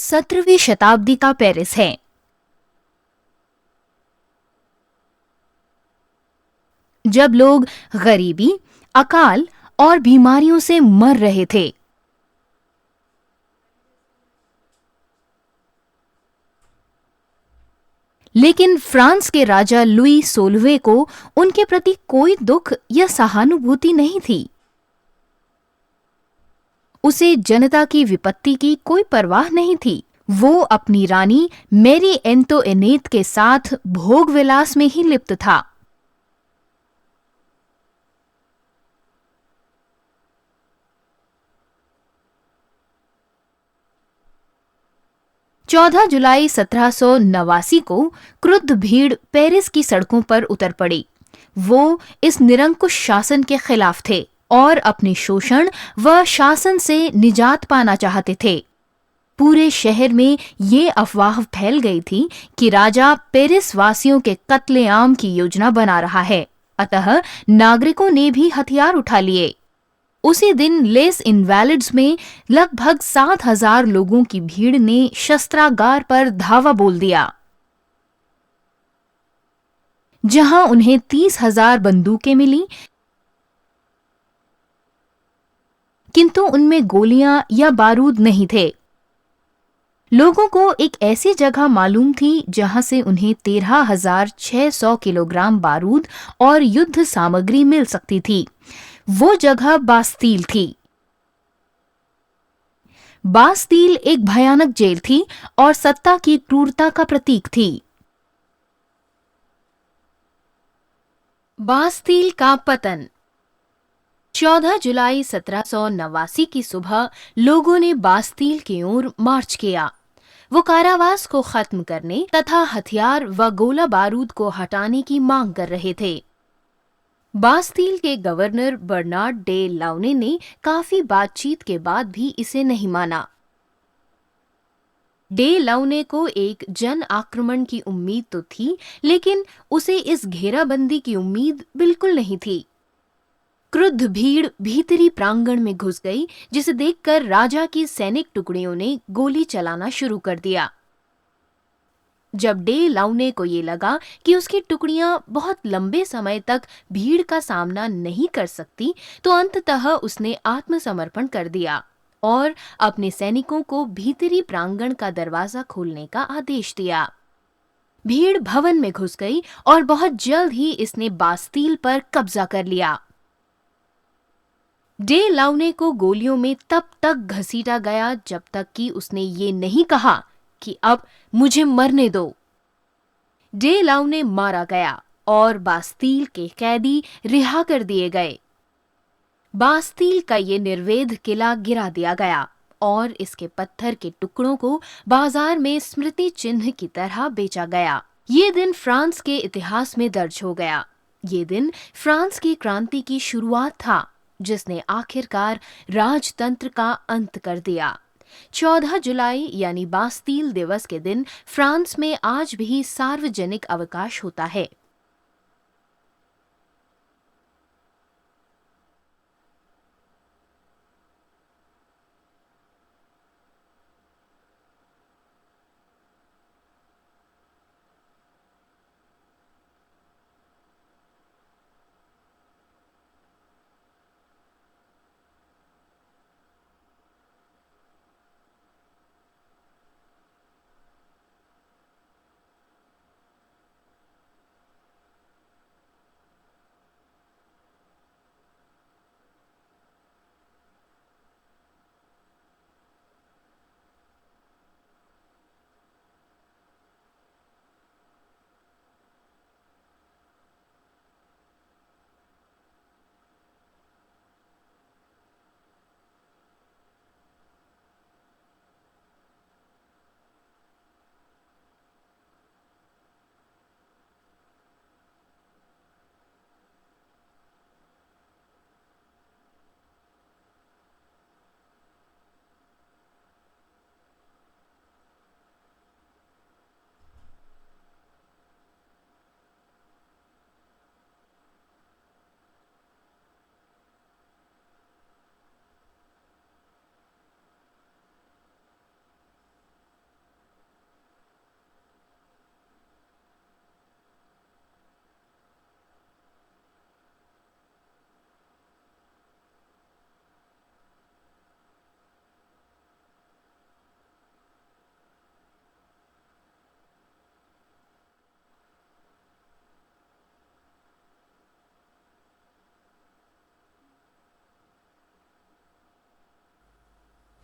17वीं शताब्दी का पेरिस है। जब लोग गरीबी, अकाल और बीमारियों से मर रहे थे। लेकिन फ्रांस के राजा लुई 16वें को उनके प्रति कोई दुख या सहानुभूति नहीं थी। उसे जनता की विपत्ति की कोई परवाह नहीं थी। वो अपनी रानी मैरी एंटोइनेट के साथ भोग विलास में ही लिप्त था। चौदह जुलाई 1789 को क्रुद्ध भीड़ पेरिस की सड़कों पर उतर पड़ी। वो इस निरंकुश शासन के खिलाफ थे और अपने शोषण व शासन से निजात पाना चाहते थे। पूरे शहर में ये अफवाह फैल गई थी कि राजा पेरिस वासियों के कत्लेआम की योजना बना रहा है। अतः नागरिकों ने भी हथियार उठा लिए। उसी दिन लेस इनवैलिड्स में लगभग 7,000 लोगों की भीड़ ने शस्त्रागार पर धावा बोल दिया, जहां उन्हें 30,000 बंदूकें मिली, किंतु उनमें गोलियां या बारूद नहीं थे। लोगों को एक ऐसी जगह मालूम थी जहां से उन्हें 13,600 किलोग्राम बारूद और युद्ध सामग्री मिल सकती थी। वो जगह बास्तील थी। बास्तील एक भयानक जेल थी और सत्ता की क्रूरता का प्रतीक थी। बास्तील का पतन। 14 जुलाई 1789 की सुबह लोगों ने बास्तील की ओर मार्च किया। वो कारावास को खत्म करने तथा हथियार व गोला बारूद को हटाने की मांग कर रहे थे। बास्तील के गवर्नर बर्नार्ड डे लाउने ने काफी बातचीत के बाद भी इसे नहीं माना। डे लाउने को एक जन आक्रमण की उम्मीद तो थी, लेकिन उसे इस घेराबंदी की उम्मीद बिल्कुल नहीं थी। क्रुद्ध भीड़ भीतरी प्रांगण में घुस गई, जिसे देखकर राजा की सैनिक टुकड़ियों ने गोली चलाना शुरू कर दिया। जब डे लाउने को ये लगा कि उसकी टुकड़ियां बहुत लंबे समय तक भीड़ का सामना नहीं कर सकती, तो अंततः उसने आत्मसमर्पण कर दिया और अपने सैनिकों को भीतरी प्रांगण का दरवाजा खोलने का आदेश दिया। भीड़ भवन में घुस गई और बहुत जल्द ही इसने बास्तील पर कब्जा कर लिया। डे लाउने को गोलियों में तब तक घसीटा गया जब तक कि उसने ये नहीं कहा कि अब मुझे मरने दो। डे लाउने मारा गया और बास्तील के कैदी रिहा कर दिए गए। बास्तील का ये निर्वेद किला गिरा दिया गया और इसके पत्थर के टुकड़ों को बाजार में स्मृति चिन्ह की तरह बेचा गया। ये दिन फ्रांस के इतिहास में दर्ज हो गया। ये दिन फ्रांस की क्रांति की शुरुआत था, जिसने आखिरकार राजतंत्र का अंत कर दिया। 14 जुलाई यानी बास्तील दिवस के दिन फ्रांस में आज भी सार्वजनिक अवकाश होता है।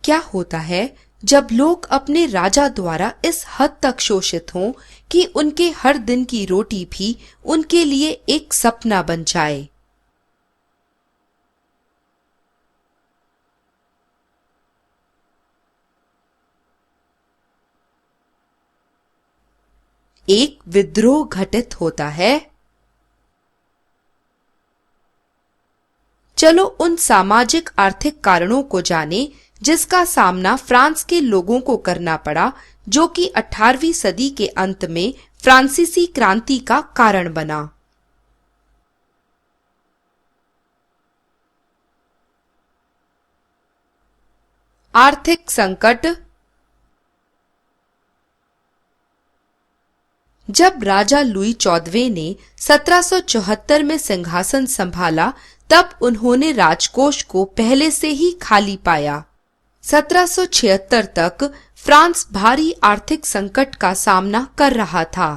क्या होता है जब लोग अपने राजा द्वारा इस हद तक शोषित हों कि उनके हर दिन की रोटी भी उनके लिए एक सपना बन जाए। एक विद्रोह घटित होता है। चलो उन सामाजिक आर्थिक कारणों को जानें जिसका सामना फ्रांस के लोगों को करना पड़ा, जो कि 18वीं सदी के अंत में फ्रांसीसी क्रांति का कारण बना। आर्थिक संकट। जब राजा लुई 14वें ने 1774 में सिंहासन संभाला, तब उन्होंने राजकोष को पहले से ही खाली पाया। 1776 तक फ्रांस भारी आर्थिक संकट का सामना कर रहा था।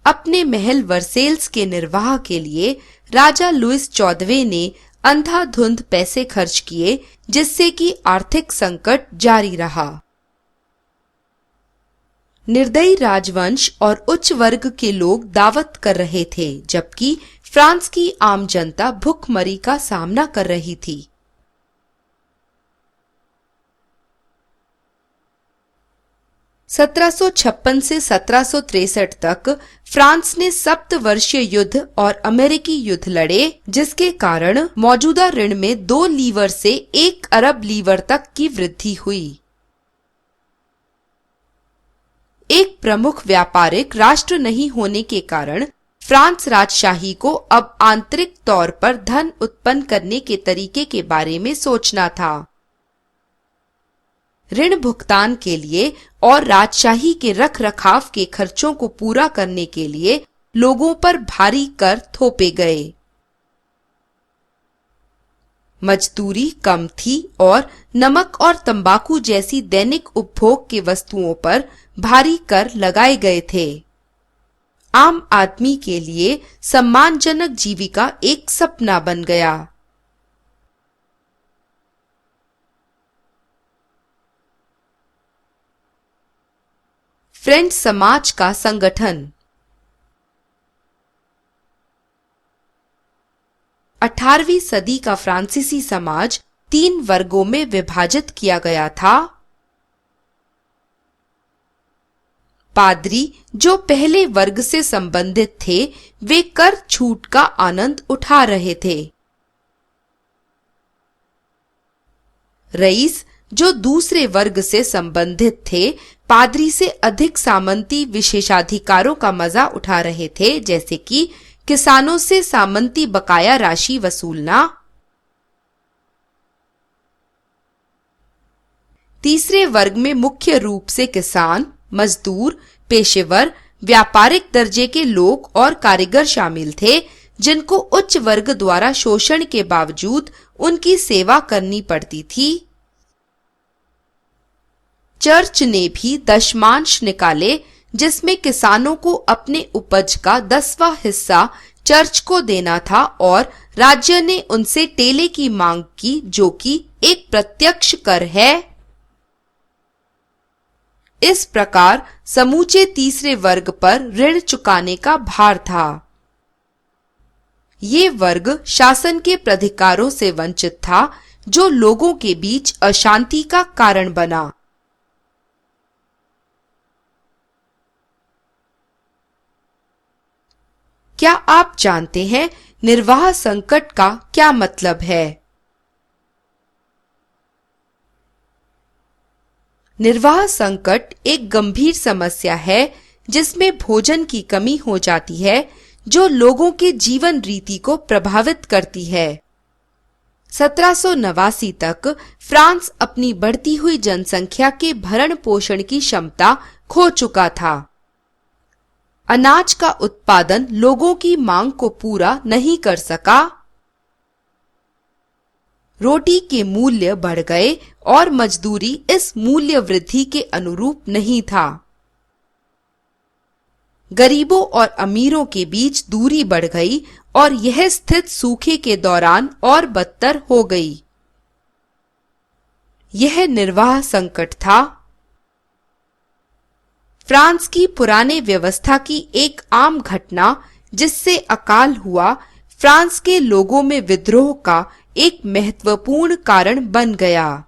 अपने महल वर्सेल्स के निर्वाह के लिए राजा लुईस 14वें ने अंधाधुंध पैसे खर्च किए, जिससे कि आर्थिक संकट जारी रहा। निर्दयी राजवंश और उच्च वर्ग के लोग दावत कर रहे थे, जबकि फ्रांस की आम जनता भुखमरी का सामना कर रही थी। सत्रह से 1763 तक फ्रांस ने सप्तवर्षीय युद्ध और अमेरिकी युद्ध लड़े, जिसके कारण मौजूदा ऋण में 2 लीवर से 1 अरब लीवर तक की वृद्धि हुई। एक प्रमुख व्यापारिक राष्ट्र नहीं होने के कारण फ्रांस राजशाही को अब आंतरिक तौर पर धन उत्पन्न करने के तरीके के बारे में सोचना था। ऋण भुगतान के लिए और राजशाही के रख रखाव के खर्चों को पूरा करने के लिए लोगों पर भारी कर थोपे गए। मजदूरी कम थी और नमक और तंबाकू जैसी दैनिक उपभोग के वस्तुओं पर भारी कर लगाए गए थे। आम आदमी के लिए सम्मानजनक जीविका एक सपना बन गया। फ्रेंच समाज का संगठन। 18वीं सदी का फ्रांसीसी समाज 3 वर्गों में विभाजित किया गया था। पादरी, जो पहले वर्ग से संबंधित थे, वे कर छूट का आनंद उठा रहे थे। रईस, जो दूसरे वर्ग से संबंधित थे, पादरी से अधिक सामंती विशेषाधिकारों का मजा उठा रहे थे, जैसे कि किसानों से सामंती बकाया राशि वसूलना। तीसरे वर्ग में मुख्य रूप से किसान, मजदूर, पेशेवर, व्यापारिक दर्जे के लोग और कारीगर शामिल थे, जिनको उच्च वर्ग द्वारा शोषण के बावजूद उनकी सेवा करनी पड़ती थी। चर्च ने भी दशमांश निकाले, जिसमें किसानों को अपने उपज का 10वां हिस्सा चर्च को देना था और राज्य ने उनसे टेले की मांग की, जो कि एक प्रत्यक्ष कर है। इस प्रकार समूचे तीसरे वर्ग पर ऋण चुकाने का भार था। ये वर्ग शासन के प्राधिकारों से वंचित था, जो लोगों के बीच अशांति का कारण बना। क्या आप जानते हैं निर्वाह संकट का क्या मतलब है? निर्वाह संकट एक गंभीर समस्या है जिसमें भोजन की कमी हो जाती है, जो लोगों के जीवन रीति को प्रभावित करती है। 1789 तक फ्रांस अपनी बढ़ती हुई जनसंख्या के भरण पोषण की क्षमता खो चुका था। अनाज का उत्पादन लोगों की मांग को पूरा नहीं कर सका। रोटी के मूल्य बढ़ गए और मजदूरी इस मूल्य वृद्धि के अनुरूप नहीं था। गरीबों और अमीरों के बीच दूरी बढ़ गई और यह स्थिति सूखे के दौरान और बदतर हो गई। यह निर्वाह संकट था। फ्रांस की पुराने व्यवस्था की एक आम घटना जिससे अकाल हुआ, फ्रांस के लोगों में विद्रोह का एक महत्वपूर्ण कारण बन गया।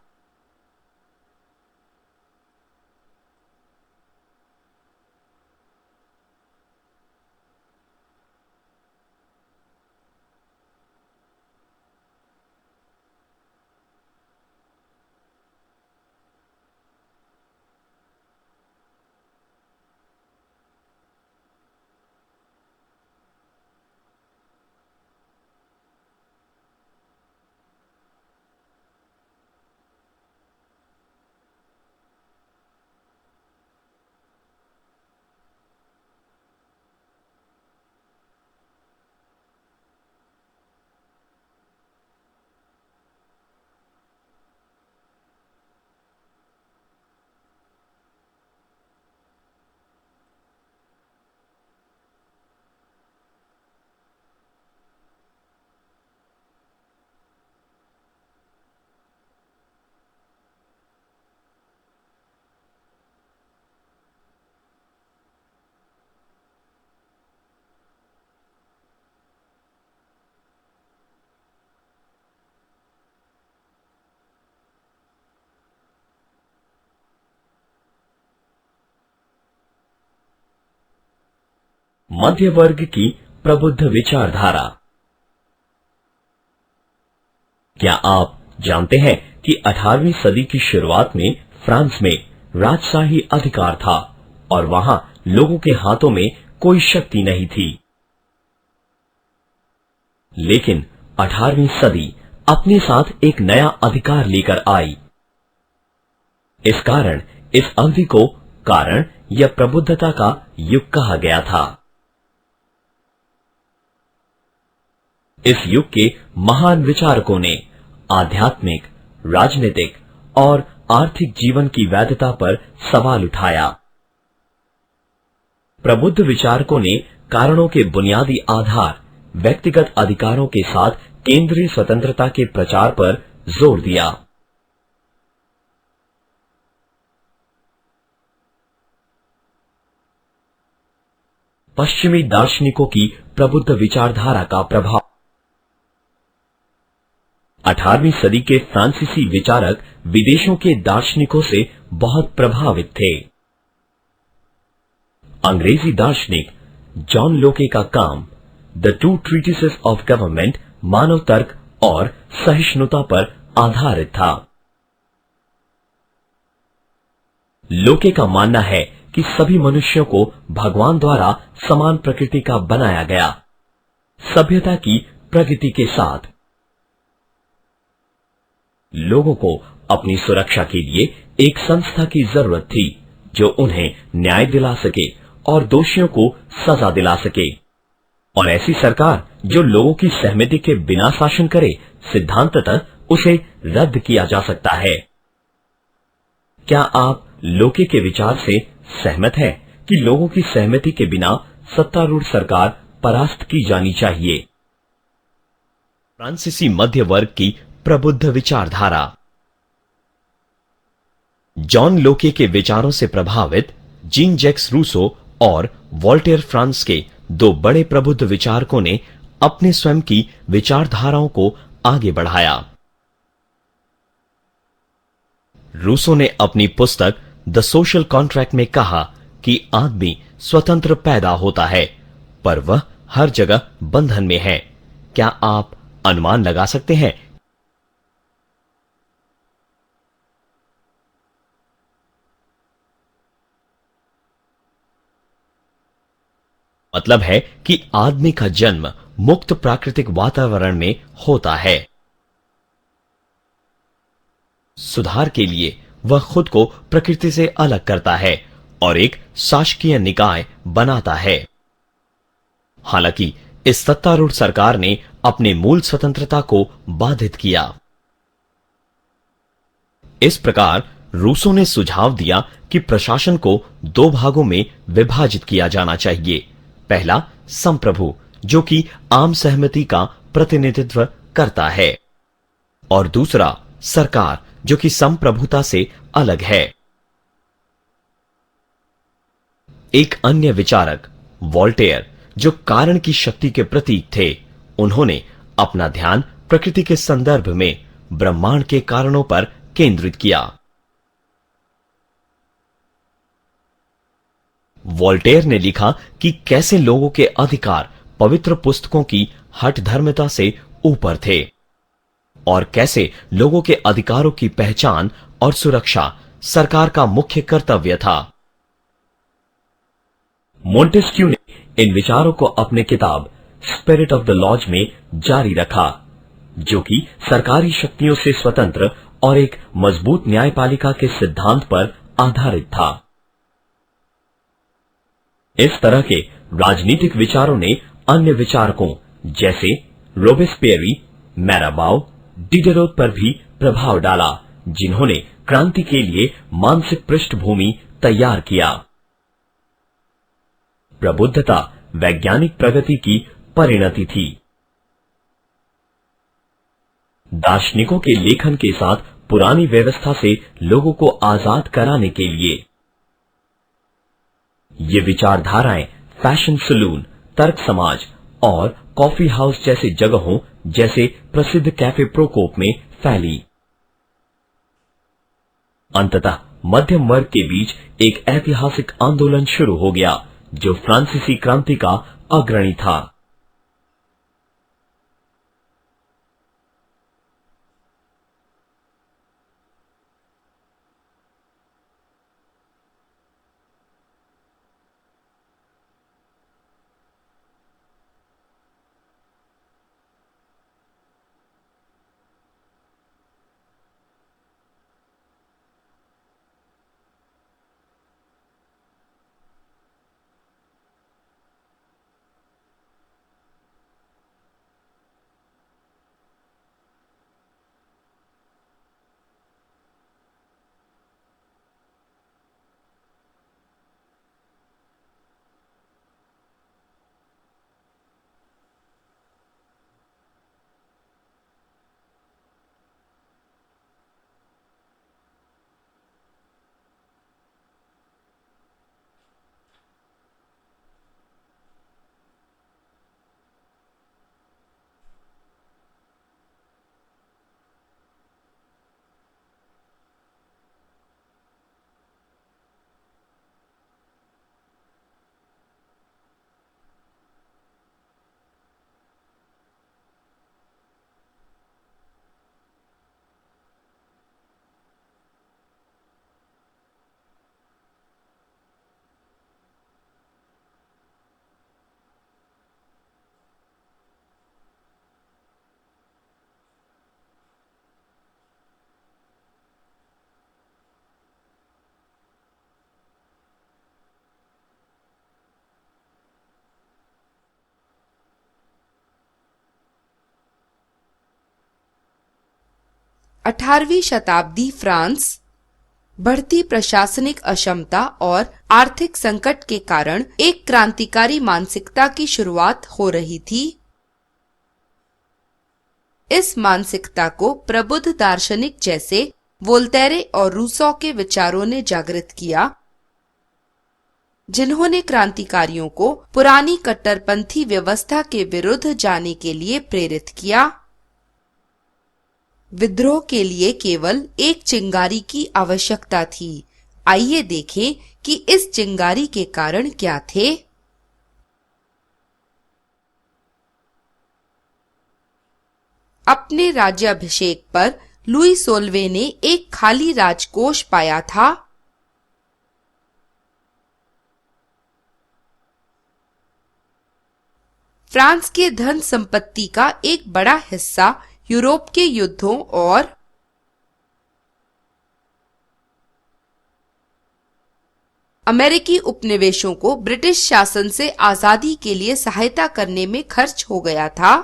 मध्य वर्ग की प्रबुद्ध विचारधारा। क्या आप जानते हैं कि 18वीं सदी की शुरुआत में फ्रांस में राजशाही अधिकार था और वहां लोगों के हाथों में कोई शक्ति नहीं थी। लेकिन 18वीं सदी अपने साथ एक नया अधिकार लेकर आई। इस कारण इस अवधि को कारण या प्रबुद्धता का युग कहा गया था। इस युग के महान विचारकों ने आध्यात्मिक, राजनीतिक और आर्थिक जीवन की वैधता पर सवाल उठाया। प्रबुद्ध विचारकों ने कारणों के बुनियादी आधार व्यक्तिगत अधिकारों के साथ केंद्रीय स्वतंत्रता के प्रचार पर जोर दिया। पश्चिमी दार्शनिकों की प्रबुद्ध विचारधारा का प्रभाव। 18वीं सदी के फ्रांसीसी विचारक विदेशों के दार्शनिकों से बहुत प्रभावित थे। अंग्रेजी दार्शनिक जॉन लोके का काम द टू ट्रीटिसेस ऑफ गवर्नमेंट, मानव तर्क और सहिष्णुता पर आधारित था। लोके का मानना है कि सभी मनुष्यों को भगवान द्वारा समान प्रकृति का बनाया गया, सभ्यता की प्रगति के साथ। लोगों को अपनी सुरक्षा के लिए एक संस्था की जरूरत थी जो उन्हें न्याय दिला सके और दोषियों को सजा दिला सके, और ऐसी सरकार जो लोगों की सहमति के बिना शासन करे, सिद्धांततः उसे रद्द किया जा सकता है। क्या आप लोके के विचार से सहमत हैं कि लोगों की सहमति के बिना सत्तारूढ़ सरकार परास्त की जानी चाहिए? फ्रांसीसी मध्य वर्ग की प्रबुद्ध विचारधारा। जॉन लोके के विचारों से प्रभावित जीन जैक्स रूसो और वॉल्टेयर फ्रांस के दो बड़े प्रबुद्ध विचारकों ने अपने स्वयं की विचारधाराओं को आगे बढ़ाया। रूसो ने अपनी पुस्तक द सोशल कॉन्ट्रैक्ट में कहा कि आदमी स्वतंत्र पैदा होता है, पर वह हर जगह बंधन में है। क्या आप अनुमान लगा सकते हैं? मतलब है कि आदमी का जन्म मुक्त प्राकृतिक वातावरण में होता है। सुधार के लिए वह खुद को प्रकृति से अलग करता है और एक शासकीय निकाय बनाता है। हालांकि इस सत्तारूढ़ सरकार ने अपने मूल स्वतंत्रता को बाधित किया। इस प्रकार रूसो ने सुझाव दिया कि प्रशासन को दो भागों में विभाजित किया जाना चाहिए। पहला संप्रभु, जो कि आम सहमति का प्रतिनिधित्व करता है, और दूसरा सरकार, जो कि संप्रभुता से अलग है। एक अन्य विचारक वोल्टेयर, जो कारण की शक्ति के प्रतीक थे, उन्होंने अपना ध्यान प्रकृति के संदर्भ में ब्रह्मांड के कारणों पर केंद्रित किया। वोल्टेयर ने लिखा कि कैसे लोगों के अधिकार पवित्र पुस्तकों की हठ धर्मता से ऊपर थे और कैसे लोगों के अधिकारों की पहचान और सुरक्षा सरकार का मुख्य कर्तव्य था। मोंटेस्क्यू ने इन विचारों को अपने किताब स्पिरिट ऑफ द लॉज में जारी रखा, जो कि सरकारी शक्तियों से स्वतंत्र और एक मजबूत न्यायपालिका के सिद्धांत पर आधारित था। इस तरह के राजनीतिक विचारों ने अन्य विचारकों जैसे रोबेस्पियरी, मैराबाउ, डिडरोट पर भी प्रभाव डाला, जिन्होंने क्रांति के लिए मानसिक पृष्ठभूमि तैयार किया। प्रबुद्धता वैज्ञानिक प्रगति की परिणति थी। दार्शनिकों के लेखन के साथ पुरानी व्यवस्था से लोगों को आजाद कराने के लिए ये विचारधाराएं फैशन सलून, तर्क समाज और कॉफी हाउस जैसे जगहों जैसे प्रसिद्ध कैफे प्रोकोप में फैली। अंततः मध्यम वर्ग के बीच एक ऐतिहासिक आंदोलन शुरू हो गया, जो फ्रांसीसी क्रांति का अग्रणी था। अठारहवीं शताब्दी फ्रांस बढ़ती प्रशासनिक अक्षमता और आर्थिक संकट के कारण एक क्रांतिकारी मानसिकता की शुरुआत हो रही थी। इस मानसिकता को प्रबुद्ध दार्शनिक जैसे वोल्टेरे और रूसो के विचारों ने जागृत किया, जिन्होंने क्रांतिकारियों को पुरानी कट्टरपंथी व्यवस्था के विरुद्ध जाने के लिए प्रेरित किया। विद्रोह के लिए केवल एक चिंगारी की आवश्यकता थी। आइए देखें कि इस चिंगारी के कारण क्या थे। अपने राज्याभिषेक पर लुई सोलवे ने एक खाली राजकोष पाया था। फ्रांस के धन संपत्ति का एक बड़ा हिस्सा यूरोप के युद्धों और अमेरिकी उपनिवेशों को ब्रिटिश शासन से आजादी के लिए सहायता करने में खर्च हो गया था।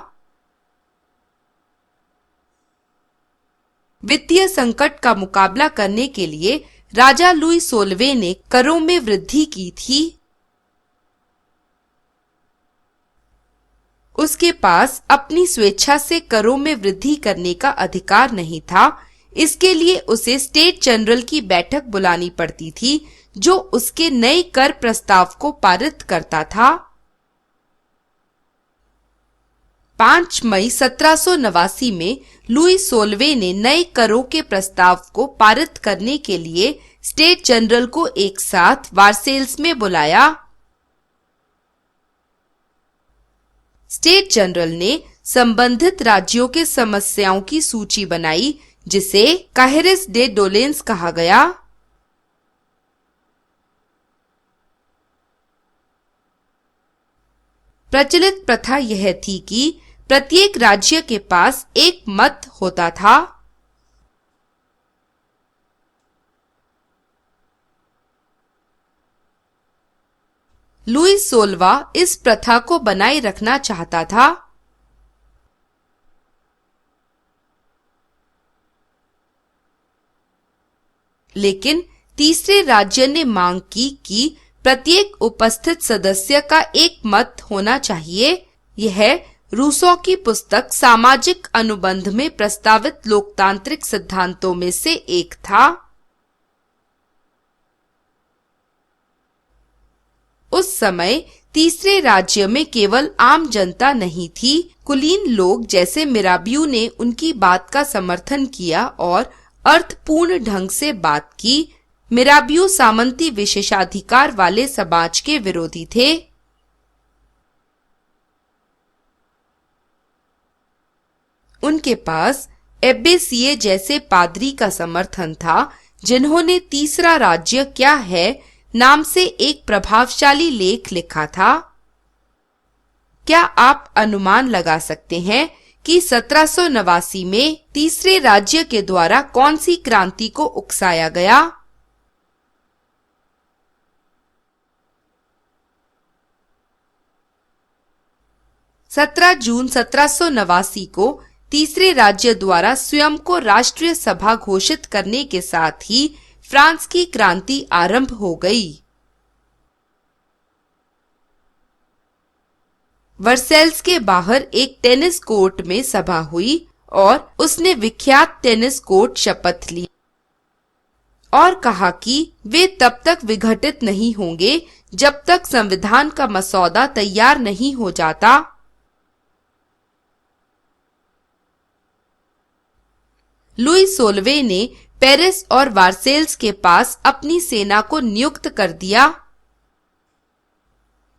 वित्तीय संकट का मुकाबला करने के लिए राजा लुई 16वें ने करों में वृद्धि की थी। उसके पास अपनी स्वेच्छा से करों में वृद्धि करने का अधिकार नहीं था। इसके लिए उसे स्टेट जनरल की बैठक बुलानी पड़ती थी, जो उसके नए कर प्रस्ताव को पारित करता था। 5 मई 1789 में लुई 16वें ने नए करों के प्रस्ताव को पारित करने के लिए स्टेट जनरल को एक साथ वार्सेल्स में बुलाया। स्टेट जनरल ने संबंधित राज्यों के समस्याओं की सूची बनाई, जिसे काहिरेस डे डोलेंस कहा गया। प्रचलित प्रथा यह थी कि प्रत्येक राज्य के पास एक मत होता था। लुई 16वां इस प्रथा को बनाए रखना चाहता था। लेकिन तीसरे राज्य ने मांग की कि प्रत्येक उपस्थित सदस्य का एक मत होना चाहिए। यह रूसो की पुस्तक सामाजिक अनुबंध में प्रस्तावित लोकतांत्रिक सिद्धांतों में से एक था। उस समय तीसरे राज्य में केवल आम जनता नहीं थी। कुलीन लोग जैसे मिराबियू ने उनकी बात का समर्थन किया और अर्थपूर्ण ढंग से बात की। मिराबियू सामंती विशेषाधिकार वाले समाज के विरोधी थे। उनके पास एब्बेसिए जैसे पादरी का समर्थन था, जिन्होंने तीसरा राज्य क्या है नाम से एक प्रभावशाली लेख लिखा था। क्या आप अनुमान लगा सकते हैं कि 1789 में तीसरे राज्य के द्वारा कौन सी क्रांति को उकसाया गया? जून 1789 को तीसरे राज्य द्वारा स्वयं को राष्ट्रीय सभा घोषित करने के साथ ही फ्रांस की क्रांति आरंभ हो गई। वर्सेल्स के बाहर एक टेनिस कोर्ट में सभा हुई और उसने विख्यात टेनिस कोर्ट शपथ ली और कहा कि वे तब तक विघटित नहीं होंगे जब तक संविधान का मसौदा तैयार नहीं हो जाता। लुई 16वें ने पेरिस और वार्सेल्स के पास अपनी सेना को नियुक्त कर दिया।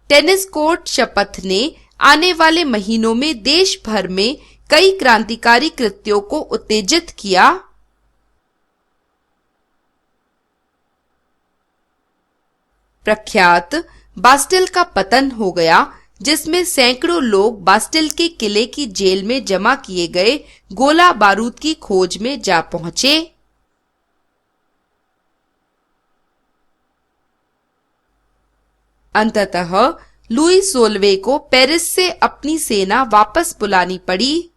टेनिस कोर्ट शपथ ने आने वाले महीनों में देश भर में कई क्रांतिकारी कृत्यों को उत्तेजित किया। प्रख्यात बास्टिल का पतन हो गया, जिसमें सैकड़ों लोग बास्टिल के किले की जेल में जमा किए गए गोला बारूद की खोज में जा पहुंचे। अंततः लुई 16वें को पेरिस से अपनी सेना वापस बुलानी पड़ी।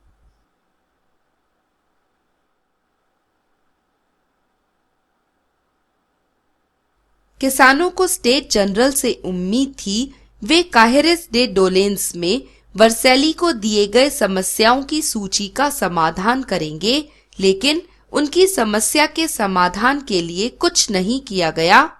किसानों को स्टेट जनरल से उम्मीद थी वे काहिरेस डे डोलेंस में वर्सेली को दिए गए समस्याओं की सूची का समाधान करेंगे, लेकिन उनकी समस्या के समाधान के लिए कुछ नहीं किया गया।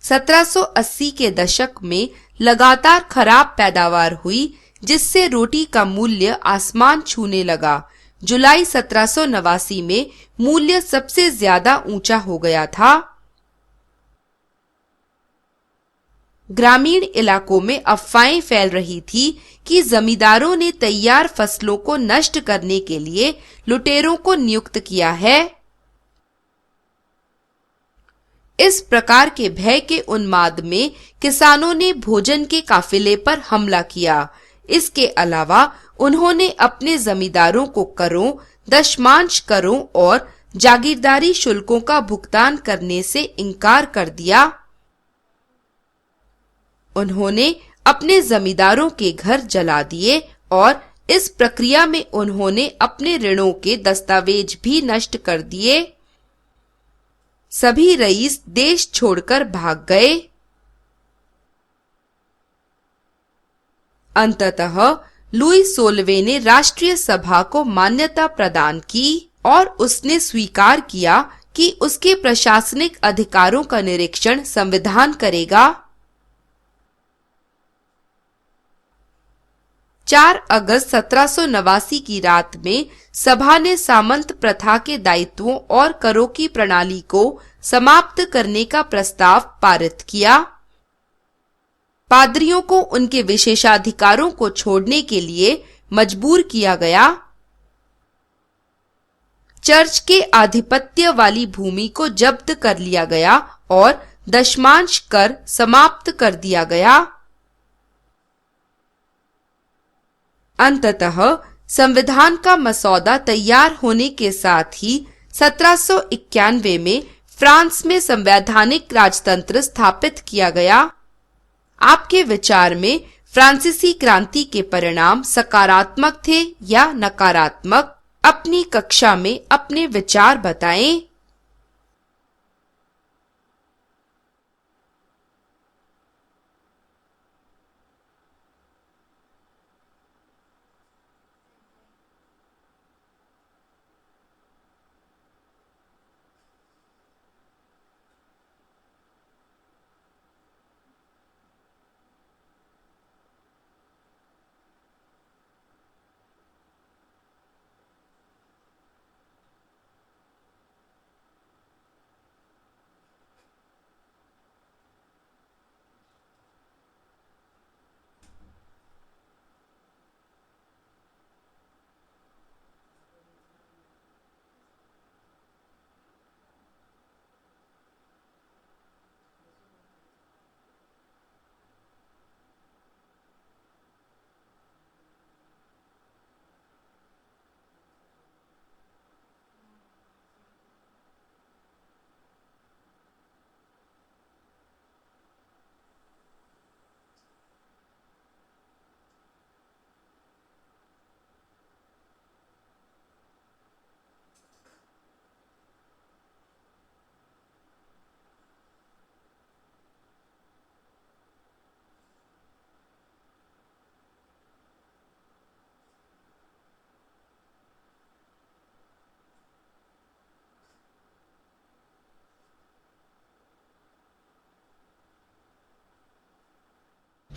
1780 के दशक में लगातार खराब पैदावार हुई, जिससे रोटी का मूल्य आसमान छूने लगा। जुलाई 1789 में मूल्य सबसे ज्यादा ऊंचा हो गया था। ग्रामीण इलाकों में अफवाहें फैल रही थी कि जमींदारों ने तैयार फसलों को नष्ट करने के लिए लुटेरों को नियुक्त किया है। इस प्रकार के भय के उन्माद में किसानों ने भोजन के काफिले पर हमला किया। इसके अलावा उन्होंने अपने जमींदारों को करों, दशमांश करों और जागीरदारी शुल्कों का भुगतान करने से इनकार कर दिया। उन्होंने अपने जमींदारों के घर जला दिए और इस प्रक्रिया में उन्होंने अपने ऋणों के दस्तावेज भी नष्ट कर दिए। सभी रईस देश छोड़कर भाग गए। अंततः लुई 16वें ने राष्ट्रीय सभा को मान्यता प्रदान की और उसने स्वीकार किया कि उसके प्रशासनिक अधिकारों का निरीक्षण संविधान करेगा। 4 अगस्त 1789 की रात में सभा ने सामंत प्रथा के दायित्वों और करों की प्रणाली को समाप्त करने का प्रस्ताव पारित किया। पादरियों को उनके विशेषाधिकारों को छोड़ने के लिए मजबूर किया गया। चर्च के आधिपत्य वाली भूमि को जब्त कर लिया गया और दशमांश कर समाप्त कर दिया गया। अंततः संविधान का मसौदा तैयार होने के साथ ही 1791 में फ्रांस में संवैधानिक राजतंत्र स्थापित किया गया। आपके विचार में फ्रांसीसी क्रांति के परिणाम सकारात्मक थे या नकारात्मक? अपनी कक्षा में अपने विचार बताएं।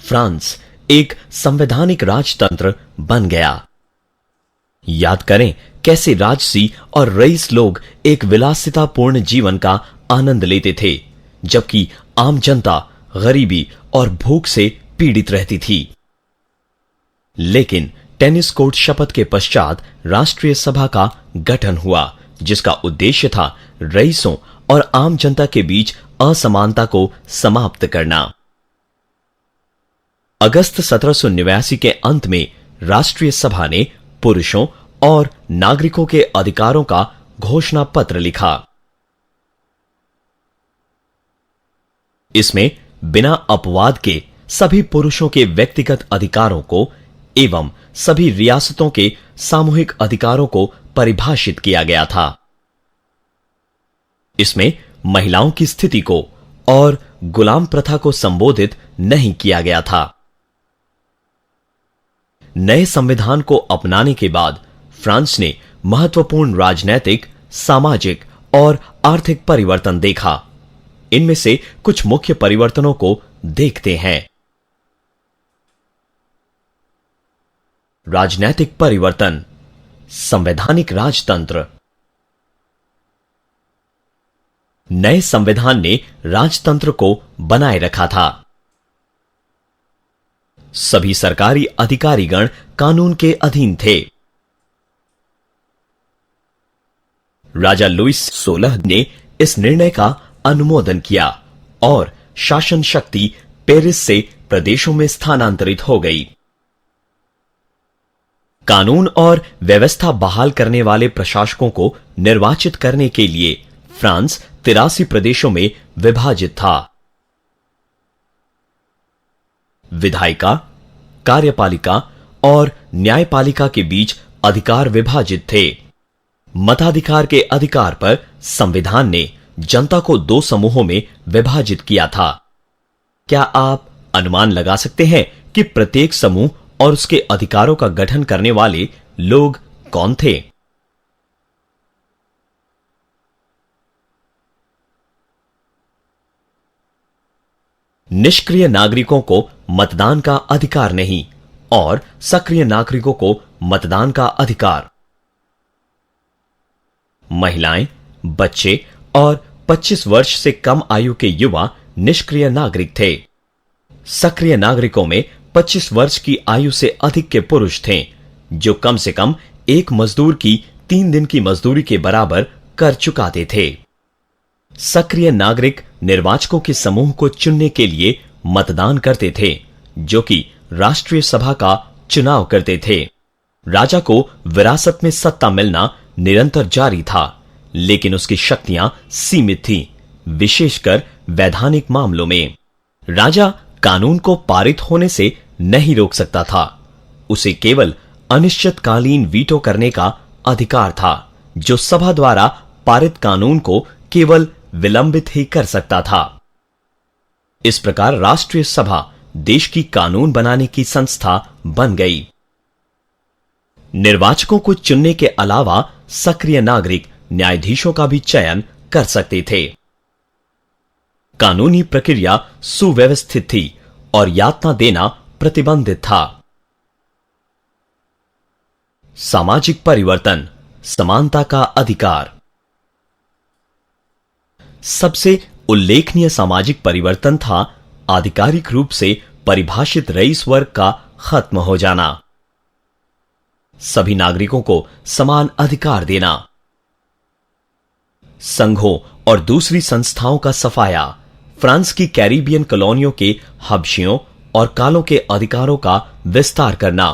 फ्रांस एक संवैधानिक राजतंत्र बन गया। याद करें कैसे राजसी और रईस लोग एक विलासितापूर्ण जीवन का आनंद लेते थे, जबकि आम जनता गरीबी और भूख से पीड़ित रहती थी। लेकिन टेनिस कोर्ट शपथ के पश्चात राष्ट्रीय सभा का गठन हुआ, जिसका उद्देश्य था रईसों और आम जनता के बीच असमानता को समाप्त करना। अगस्त 1789 के अंत में राष्ट्रीय सभा ने पुरुषों और नागरिकों के अधिकारों का घोषणा पत्र लिखा। इसमें बिना अपवाद के सभी पुरुषों के व्यक्तिगत अधिकारों को एवं सभी रियासतों के सामूहिक अधिकारों को परिभाषित किया गया था। इसमें महिलाओं की स्थिति को और गुलाम प्रथा को संबोधित नहीं किया गया था। नए संविधान को अपनाने के बाद फ्रांस ने महत्वपूर्ण राजनैतिक, सामाजिक और आर्थिक परिवर्तन देखा। इनमें से कुछ मुख्य परिवर्तनों को देखते हैं। राजनैतिक परिवर्तन, संवैधानिक राजतंत्र। नए संविधान ने राजतंत्र को बनाए रखा था। सभी सरकारी अधिकारीगण कानून के अधीन थे। राजा लुईस 16 ने इस निर्णय का अनुमोदन किया और शासन शक्ति पेरिस से प्रदेशों में स्थानांतरित हो गई। कानून और व्यवस्था बहाल करने वाले प्रशासकों को निर्वाचित करने के लिए फ्रांस 83 प्रदेशों में विभाजित था। विधायिका, कार्यपालिका और न्यायपालिका के बीच अधिकार विभाजित थे। मताधिकार के अधिकार पर संविधान ने जनता को दो समूहों में विभाजित किया था। क्या आप अनुमान लगा सकते हैं कि प्रत्येक समूह और उसके अधिकारों का गठन करने वाले लोग कौन थे? निष्क्रिय नागरिकों को मतदान का अधिकार नहीं और सक्रिय नागरिकों को मतदान का अधिकार। महिलाएं, बच्चे और 25 वर्ष से कम आयु के युवा निष्क्रिय नागरिक थे। सक्रिय नागरिकों में 25 वर्ष की आयु से अधिक के पुरुष थे जो कम से कम एक मजदूर की 3 दिन की मजदूरी के बराबर कर चुकाते थे। सक्रिय नागरिक निर्वाचकों के समूह को चुनने के लिए मतदान करते थे जो कि राष्ट्रीय सभा का चुनाव करते थे। राजा को विरासत में सत्ता मिलना निरंतर जारी था, लेकिन उसकी शक्तियां सीमित थीं, विशेषकर वैधानिक मामलों में। राजा कानून को पारित होने से नहीं रोक सकता था। उसे केवल अनिश्चितकालीन वीटो करने का अधिकार था, जो सभा द्वारा पारित कानून को केवल विलंबित ही कर सकता था। इस प्रकार राष्ट्रीय सभा देश की कानून बनाने की संस्था बन गई। निर्वाचकों को चुनने के अलावा सक्रिय नागरिक न्यायाधीशों का भी चयन कर सकते थे। कानूनी प्रक्रिया सुव्यवस्थित थी और यातना देना प्रतिबंधित था। सामाजिक परिवर्तन, समानता का अधिकार। सबसे उल्लेखनीय सामाजिक परिवर्तन था आधिकारिक रूप से परिभाषित रईस वर्ग का खत्म हो जाना। सभी नागरिकों को समान अधिकार देना। संघों और दूसरी संस्थाओं का सफाया। फ्रांस की कैरिबियन कॉलोनियों के हबशियों और कालों के अधिकारों का विस्तार करना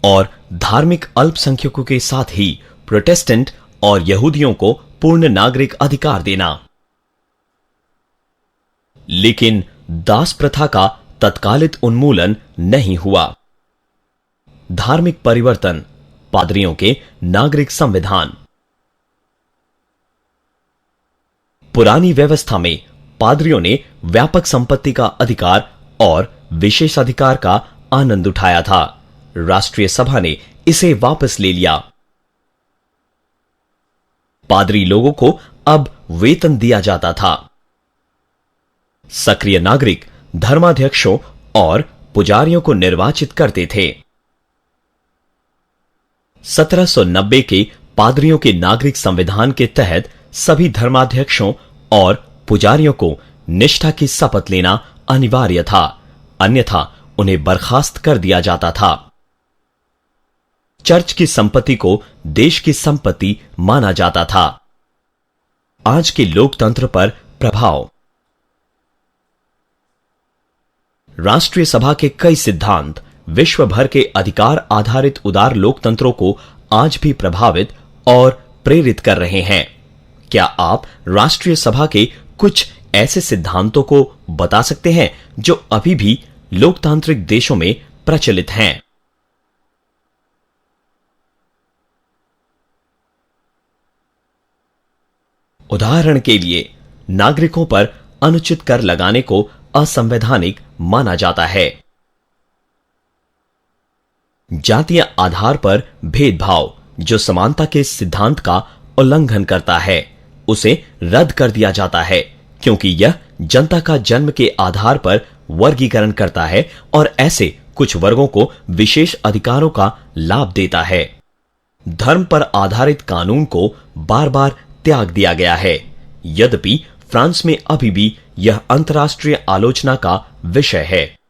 और धार्मिक अल्पसंख्यकों के साथ ही प्रोटेस्टेंट और यहूदियों को पूर्ण नागरिक अधिकार देना। लेकिन दास प्रथा का तत्कालिक उन्मूलन नहीं हुआ। धार्मिक परिवर्तन, पादरियों के नागरिक संविधान। पुरानी व्यवस्था में पादरियों ने व्यापक संपत्ति का अधिकार और विशेषाधिकार का आनंद उठाया था। राष्ट्रीय सभा ने इसे वापस ले लिया। पादरी लोगों को अब वेतन दिया जाता था। सक्रिय नागरिक धर्माध्यक्षों और पुजारियों को निर्वाचित करते थे। 1790 के पादरियों के नागरिक संविधान के तहत सभी धर्माध्यक्षों और पुजारियों को निष्ठा की शपथ लेना अनिवार्य था, अन्यथा उन्हें बर्खास्त कर दिया जाता था। चर्च की संपत्ति को देश की संपत्ति माना जाता था। आज के लोकतंत्र पर प्रभाव। राष्ट्रीय सभा के कई सिद्धांत विश्व भर के अधिकार आधारित उदार लोकतंत्रों को आज भी प्रभावित और प्रेरित कर रहे हैं। क्या आप राष्ट्रीय सभा के कुछ ऐसे सिद्धांतों को बता सकते हैं जो अभी भी लोकतांत्रिक देशों में प्रचलित हैं? उदाहरण के लिए, नागरिकों पर अनुचित कर लगाने को असंवैधानिक माना जाता है। जातीय आधार पर भेदभाव, जो समानता के सिद्धांत का उल्लंघन करता है, उसे रद्द कर दिया जाता है क्योंकि यह जनता का जन्म के आधार पर वर्गीकरण करता है और ऐसे कुछ वर्गों को विशेष अधिकारों का लाभ देता है। धर्म पर आधारित कानून को बार बार त्याग दिया गया है, यद्यपि फ्रांस में अभी भी यह अंतर्राष्ट्रीय आलोचना का विषय है।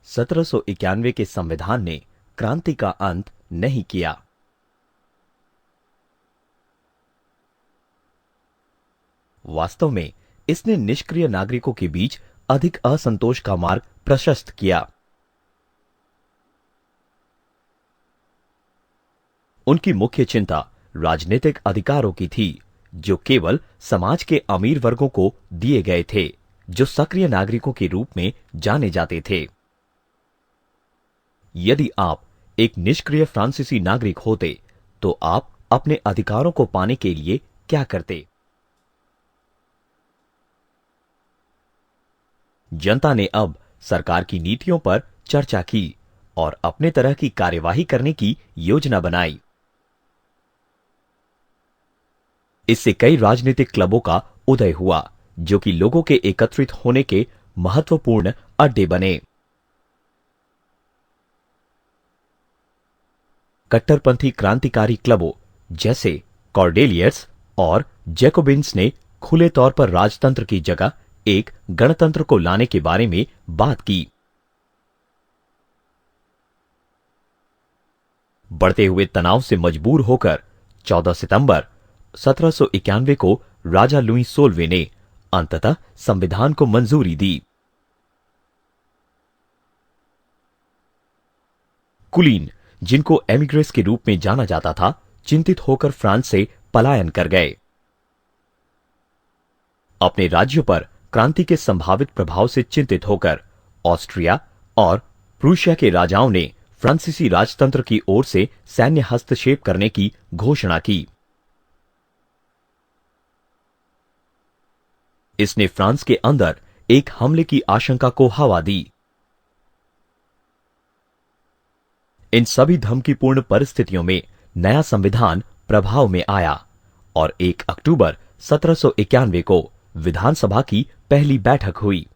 1791 के संविधान ने क्रांति का अंत नहीं किया। वास्तव में इसने निष्क्रिय नागरिकों के बीच अधिक असंतोष का मार्ग प्रशस्त किया। उनकी मुख्य चिंता राजनीतिक अधिकारों की थी, जो केवल समाज के अमीर वर्गों को दिए गए थे, जो सक्रिय नागरिकों के रूप में जाने जाते थे। यदि आप एक निष्क्रिय फ्रांसीसी नागरिक होते तो आप अपने अधिकारों को पाने के लिए क्या करते? जनता ने अब सरकार की नीतियों पर चर्चा की और अपने तरह की कार्यवाही करने की योजना बनाई। इससे कई राजनीतिक क्लबों का उदय हुआ, जो कि लोगों के एकत्रित होने के महत्वपूर्ण अड्डे बने। कट्टरपंथी क्रांतिकारी क्लबों जैसे कॉर्डेलियर्स और जैकोबिन्स ने खुले तौर पर राजतंत्र की जगह एक गणतंत्र को लाने के बारे में बात की। बढ़ते हुए तनाव से मजबूर होकर 14 सितंबर 1791 को राजा लुई 16वें ने अंततः संविधान को मंजूरी दी। कुलीन, जिनको एमिग्रेस के रूप में जाना जाता था, चिंतित होकर फ्रांस से पलायन कर गए। अपने राज्यों पर क्रांति के संभावित प्रभाव से चिंतित होकर ऑस्ट्रिया और प्रूशिया के राजाओं ने फ्रांसीसी राजतंत्र की ओर से सैन्य हस्तक्षेप करने की घोषणा की। इसने फ्रांस के अंदर एक हमले की आशंका को हवा दी। इन सभी धमकीपूर्ण परिस्थितियों में नया संविधान प्रभाव में आया और 1 अक्टूबर 1791 को विधानसभा की पहली बैठक हुई।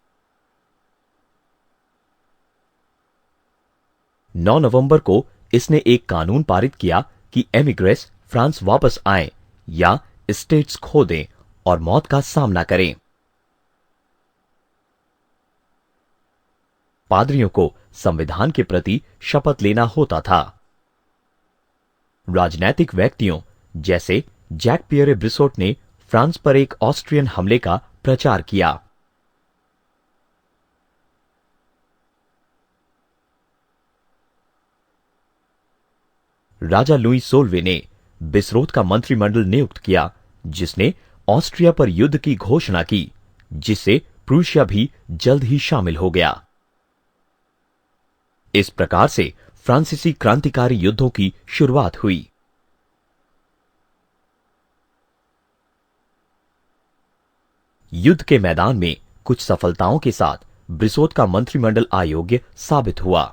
9 नवंबर को इसने एक कानून पारित किया कि एमिग्रेस फ्रांस वापस आएं या स्टेट्स खो दें और मौत का सामना करें। पादरियों को संविधान के प्रति शपथ लेना होता था। राजनैतिक व्यक्तियों जैसे जैक पियरे ब्रिसोट ने फ्रांस पर एक ऑस्ट्रियन हमले का प्रचार किया। राजा लुई 16वें ने बिस्रोत का मंत्रिमंडल नियुक्त किया, जिसने ऑस्ट्रिया पर युद्ध की घोषणा की, जिससे प्रूशिया भी जल्द ही शामिल हो गया। इस प्रकार से फ्रांसीसी क्रांतिकारी युद्धों की शुरुआत हुई। युद्ध के मैदान में कुछ सफलताओं के साथ ब्रिसोत का मंत्रिमंडल अयोग्य साबित हुआ।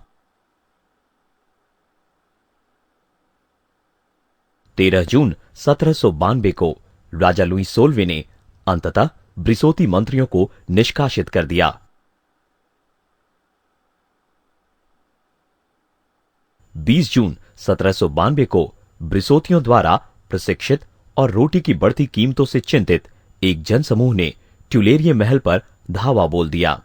13 जून 1792 को राजा लुई 16वें ने अंततः ब्रिसोती मंत्रियों को निष्कासित कर दिया। 20 जून 1792 को ब्रिसोतियों द्वारा प्रशिक्षित और रोटी की बढ़ती कीमतों से चिंतित एक जनसमूह ने ट्यूलेरिये महल पर धावा बोल दिया।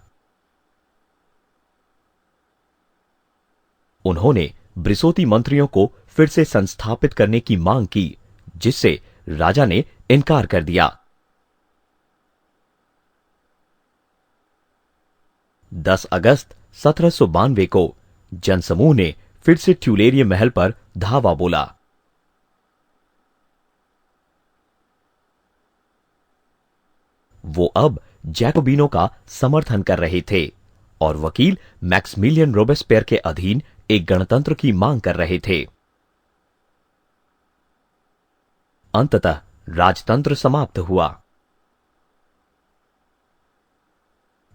उन्होंने ब्रिसोती मंत्रियों को फिर से संस्थापित करने की मांग की, जिससे राजा ने इनकार कर दिया। 10 अगस्त 1792 को जनसमूह ने फिर से ट्यूलेरिये महल पर धावा बोला। वो अब जैकोबिनों का समर्थन कर रहे थे और वकील मैक्समिलियन रोबेस्पियर के अधीन एक गणतंत्र की मांग कर रहे थे। अंततः राजतंत्र समाप्त हुआ।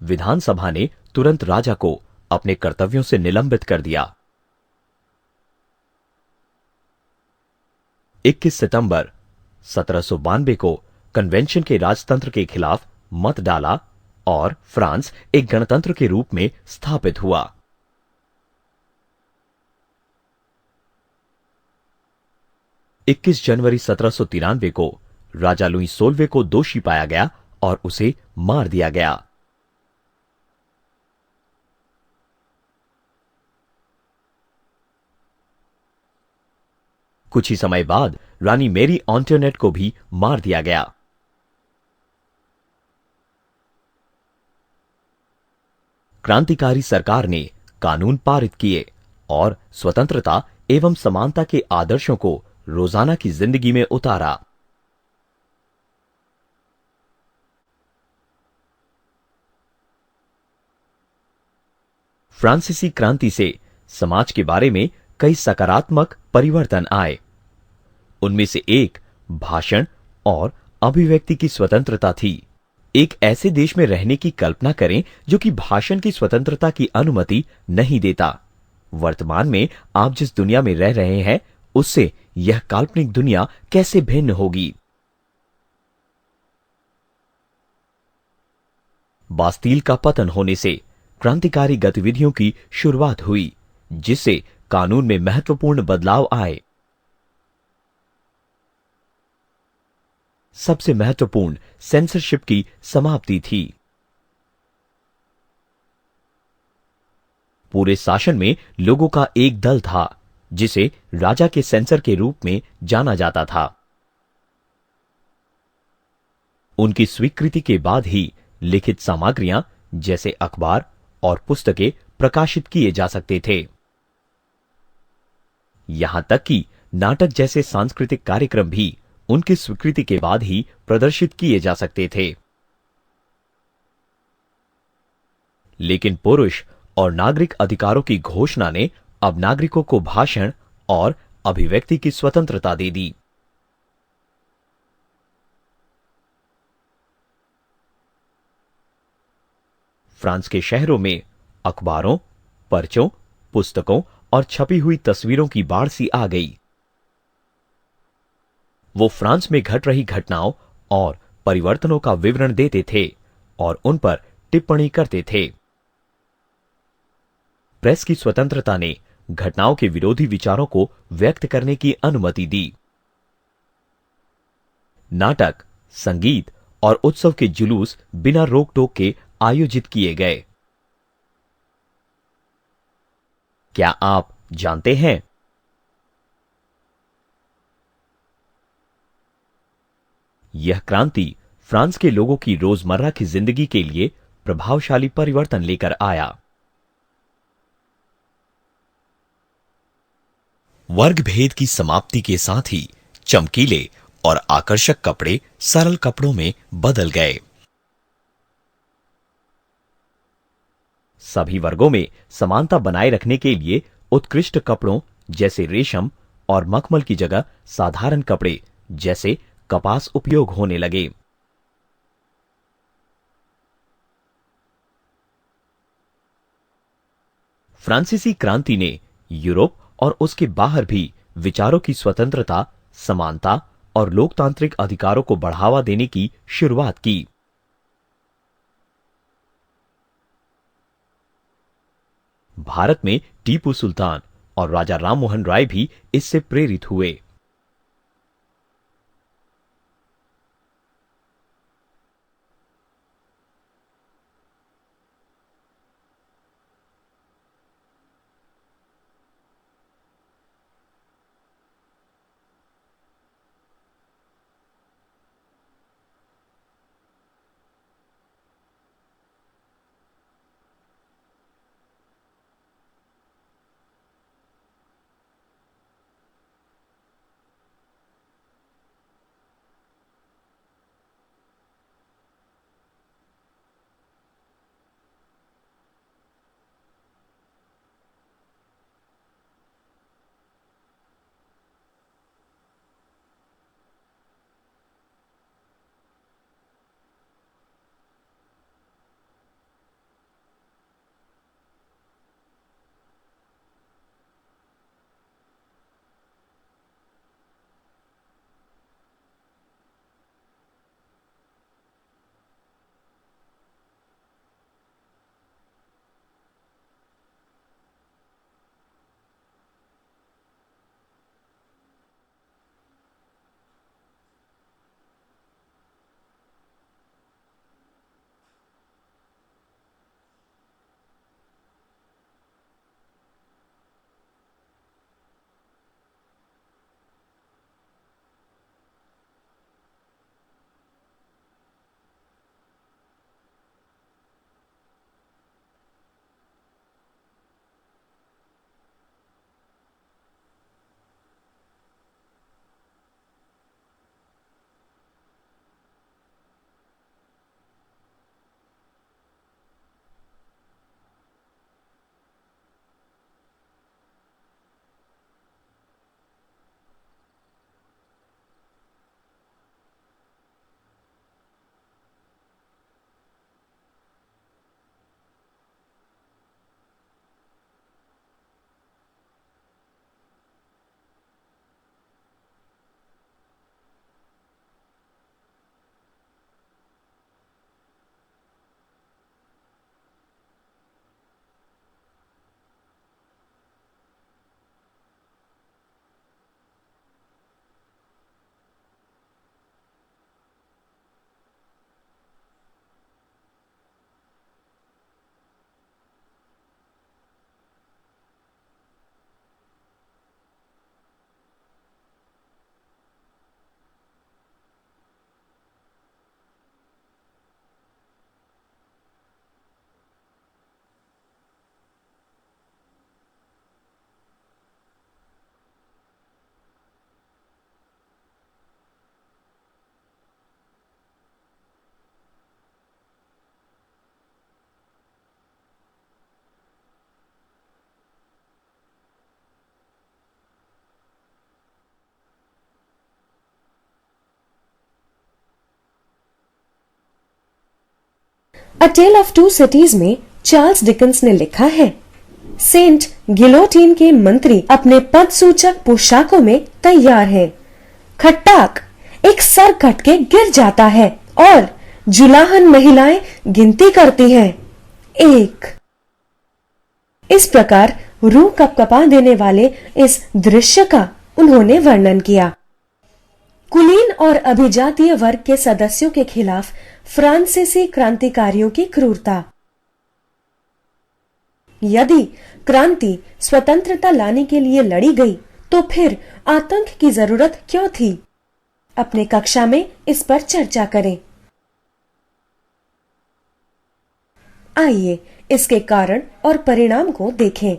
विधानसभा ने तुरंत राजा को अपने कर्तव्यों से निलंबित कर दिया। 21 सितंबर 1792 को कन्वेंशन के राजतंत्र के खिलाफ मत डाला और फ्रांस एक गणतंत्र के रूप में स्थापित हुआ। 21 जनवरी 1793 को राजा लुई 16वें को दोषी पाया गया और उसे मार दिया गया। कुछ ही समय बाद रानी मेरी एंटोनेट को भी मार दिया गया। क्रांतिकारी सरकार ने कानून पारित किए और स्वतंत्रता एवं समानता के आदर्शों को रोजाना की जिंदगी में उतारा। फ्रांसीसी क्रांति से समाज के बारे में कई सकारात्मक परिवर्तन आए। उनमें से एक भाषण और अभिव्यक्ति की स्वतंत्रता थी। एक ऐसे देश में रहने की कल्पना करें जो कि भाषण की स्वतंत्रता की अनुमति नहीं देता। वर्तमान में आप जिस दुनिया में रह रहे हैं उससे यह काल्पनिक दुनिया कैसे भिन्न होगी। बास्तील का पतन होने से क्रांतिकारी गतिविधियों की शुरुआत हुई, जिससे कानून में महत्वपूर्ण बदलाव आए। सबसे महत्वपूर्ण सेंसरशिप की समाप्ति थी। पूरे शासन में लोगों का एक दल था जिसे राजा के सेंसर के रूप में जाना जाता था। उनकी स्वीकृति के बाद ही लिखित सामग्रियां जैसे अखबार और पुस्तकें प्रकाशित किए जा सकते थे। यहां तक कि नाटक जैसे सांस्कृतिक कार्यक्रम भी उनकी स्वीकृति के बाद ही प्रदर्शित किए जा सकते थे। लेकिन पुरुष और नागरिक अधिकारों की घोषणा ने अब नागरिकों को भाषण और अभिव्यक्ति की स्वतंत्रता दे दी। फ्रांस के शहरों में अखबारों, पर्चों, पुस्तकों और छपी हुई तस्वीरों की बाढ़ सी आ गई। वो फ्रांस में घट रही घटनाओं और परिवर्तनों का विवरण देते थे और उन पर टिप्पणी करते थे। प्रेस की स्वतंत्रता ने घटनाओं के विरोधी विचारों को व्यक्त करने की अनुमति दी। नाटक, संगीत और उत्सव के जुलूस बिना रोक टोक के आयोजित किए गए। क्या आप जानते हैं यह क्रांति फ्रांस के लोगों की रोजमर्रा की जिंदगी के लिए प्रभावशाली परिवर्तन लेकर आया। वर्ग भेद की समाप्ति के साथ ही चमकीले और आकर्षक कपड़े सरल कपड़ों में बदल गए। सभी वर्गों में समानता बनाए रखने के लिए उत्कृष्ट कपड़ों जैसे रेशम और मखमल की जगह साधारण कपड़े जैसे कपास उपयोग होने लगे। फ्रांसीसी क्रांति ने यूरोप और उसके बाहर भी विचारों की स्वतंत्रता, समानता और लोकतांत्रिक अधिकारों को बढ़ावा देने की शुरुआत की। भारत में टीपू सुल्तान और राजा राममोहन राय भी इससे प्रेरित हुए। अ टेल ऑफ टू सिटीज में चार्ल्स डिकेंस ने लिखा है, सेंट गिलोटीन के मंत्री अपने पद सूचक पोशाकों में तैयार है। खट्टाक एक सर कट के गिर जाता है और जुलाहन महिलाएं गिनती करती हैं, 1। इस प्रकार रूह कपकपा देने वाले इस दृश्य का उन्होंने वर्णन किया। कुलीन और अभिजातीय वर्ग के सदस्यों के खिलाफ फ्रांसीसी क्रांतिकारियों की क्रूरता। यदि क्रांति स्वतंत्रता लाने के लिए लड़ी गई तो फिर आतंक की जरूरत क्यों थी? अपने कक्षा में इस पर चर्चा करें। आइए इसके कारण और परिणाम को देखें।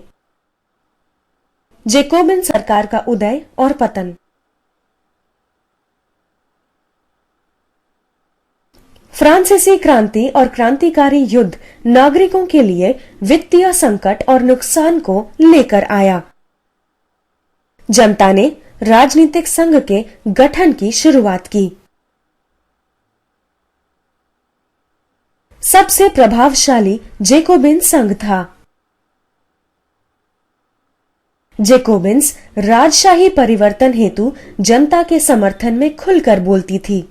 जैकोबिन सरकार का उदय और पतन। फ्रांसीसी क्रांति और क्रांतिकारी युद्ध नागरिकों के लिए वित्तीय संकट और नुकसान को लेकर आया। जनता ने राजनीतिक संघ के गठन की शुरुआत की। सबसे प्रभावशाली जैकोबिन संघ था। जैकोबिन्स राजशाही परिवर्तन हेतु जनता के समर्थन में खुलकर बोलती थी।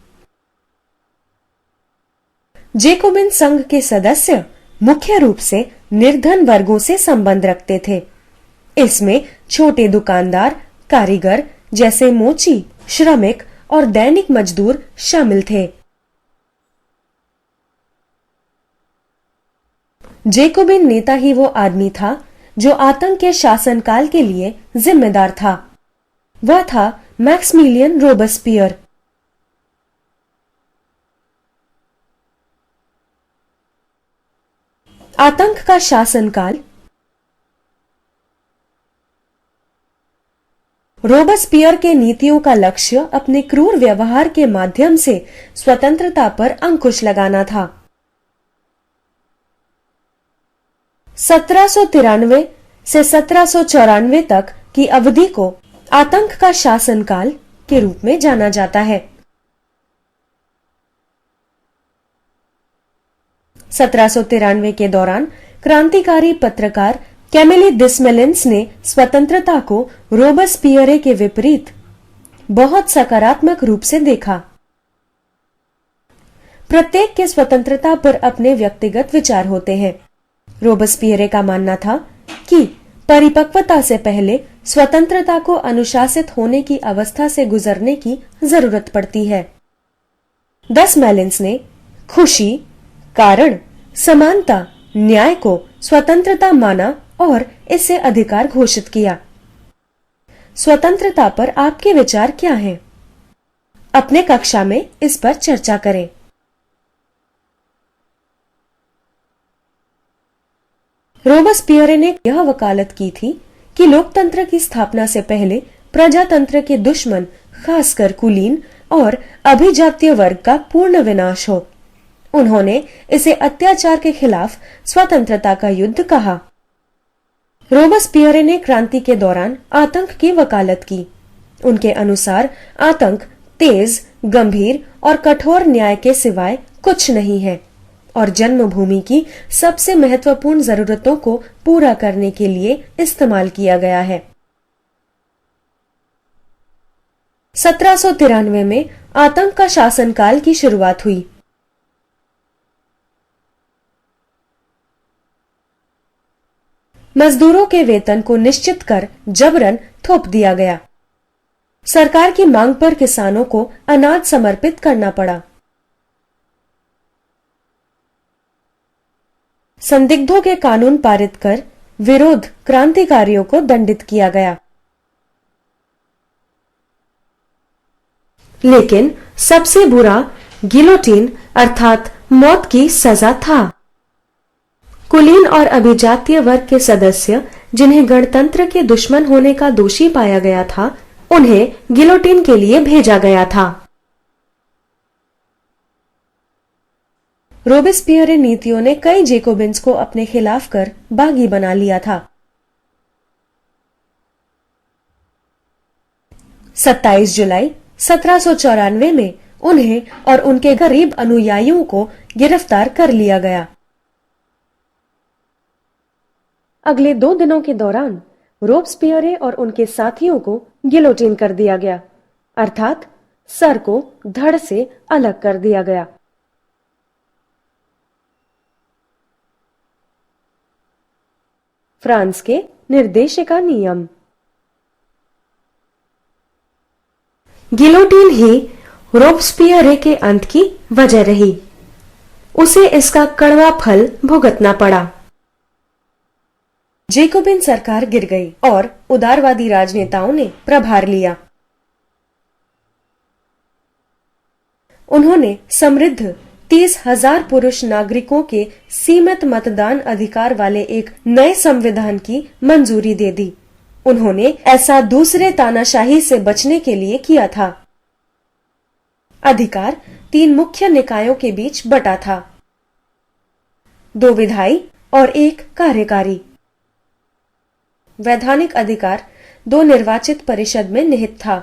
जैकोबिन संघ के सदस्य मुख्य रूप से निर्धन वर्गों से संबंध रखते थे। इसमें छोटे दुकानदार, कारीगर जैसे मोची, श्रमिक और दैनिक मजदूर शामिल थे। जैकोबिन नेता ही वो आदमी था जो आतंक के शासनकाल के लिए जिम्मेदार था। वह था मैक्सिमिलियन रोबेस्पियर। आतंक का शासनकाल। रोबेस्पियर के नीतियों का लक्ष्य अपने क्रूर व्यवहार के माध्यम से स्वतंत्रता पर अंकुश लगाना था। 1793 से 1794 तक की अवधि को आतंक का शासनकाल के रूप में जाना जाता है। 1793 के दौरान क्रांतिकारी पत्रकार कैमिली डिसमेलिन्स ने स्वतंत्रता को रोबेस्पियर के विपरीत बहुत सकारात्मक रूप से देखा। प्रत्येक के स्वतंत्रता पर अपने व्यक्तिगत विचार होते हैं। रोबेस्पियर का मानना था कि परिपक्वता से पहले स्वतंत्रता को अनुशासित होने की अवस्था से गुजरने की जरूरत पड़ती है। डिसमेलिन्स ने खुशी, कारण, समानता, न्याय को स्वतंत्रता माना और इससे अधिकार घोषित किया। स्वतंत्रता पर आपके विचार क्या हैं? अपने कक्षा में इस पर चर्चा करें। रोबेस्पियर ने यह वकालत की थी कि लोकतंत्र की स्थापना से पहले प्रजातंत्र के दुश्मन, खासकर कुलीन और अभिजातीय वर्ग का पूर्ण विनाश हो। उन्होंने इसे अत्याचार के खिलाफ स्वतंत्रता का युद्ध कहा। रोबेस्पियर ने क्रांति के दौरान आतंक की वकालत की। उनके अनुसार आतंक तेज, गंभीर और कठोर न्याय के सिवाय कुछ नहीं है और जन्मभूमि की सबसे महत्वपूर्ण जरूरतों को पूरा करने के लिए इस्तेमाल किया गया है। 1793 में आतंक का शासनकाल की शुरुआत हुई। मजदूरों के वेतन को निश्चित कर जबरन थोप दिया गया। सरकार की मांग पर किसानों को अनाज समर्पित करना पड़ा। संदिग्धों के कानून पारित कर विरोध क्रांतिकारियों को दंडित किया गया। लेकिन सबसे बुरा गिलोटिन अर्थात मौत की सजा था। कुलीन और अभिजातीय वर्ग के सदस्य जिन्हें गणतंत्र के दुश्मन होने का दोषी पाया गया था, उन्हें गिलोटिन के लिए भेजा गया था। रोबेस्पियर नीतियों ने कई जैकोबिन्स को अपने खिलाफ कर बागी बना लिया था। 27 जुलाई 1794 में उन्हें और उनके गरीब अनुयायियों को गिरफ्तार कर लिया गया अगले 2 दिनों के दौरान रोब्सपियरे और उनके साथियों को गिलोटिन कर दिया गया, अर्थात सर को धड़ से अलग कर दिया गया। फ्रांस के निर्देशिका नियम। गिलोटिन ही रोब्सपियरे के अंत की वजह रही। उसे इसका कड़वा फल भुगतना पड़ा। जेकोबिन सरकार गिर गई और उदारवादी राजनेताओं ने प्रभार लिया। उन्होंने समृद्ध 30,000 पुरुष नागरिकों के सीमित मतदान अधिकार वाले एक नए संविधान की मंजूरी दे दी। उन्होंने ऐसा दूसरे तानाशाही से बचने के लिए किया था। अधिकार 3 मुख्य निकायों के बीच बटा था, 2 विधायी और 1 कार्यकारी। वैधानिक अधिकार 2 निर्वाचित परिषद में निहित था।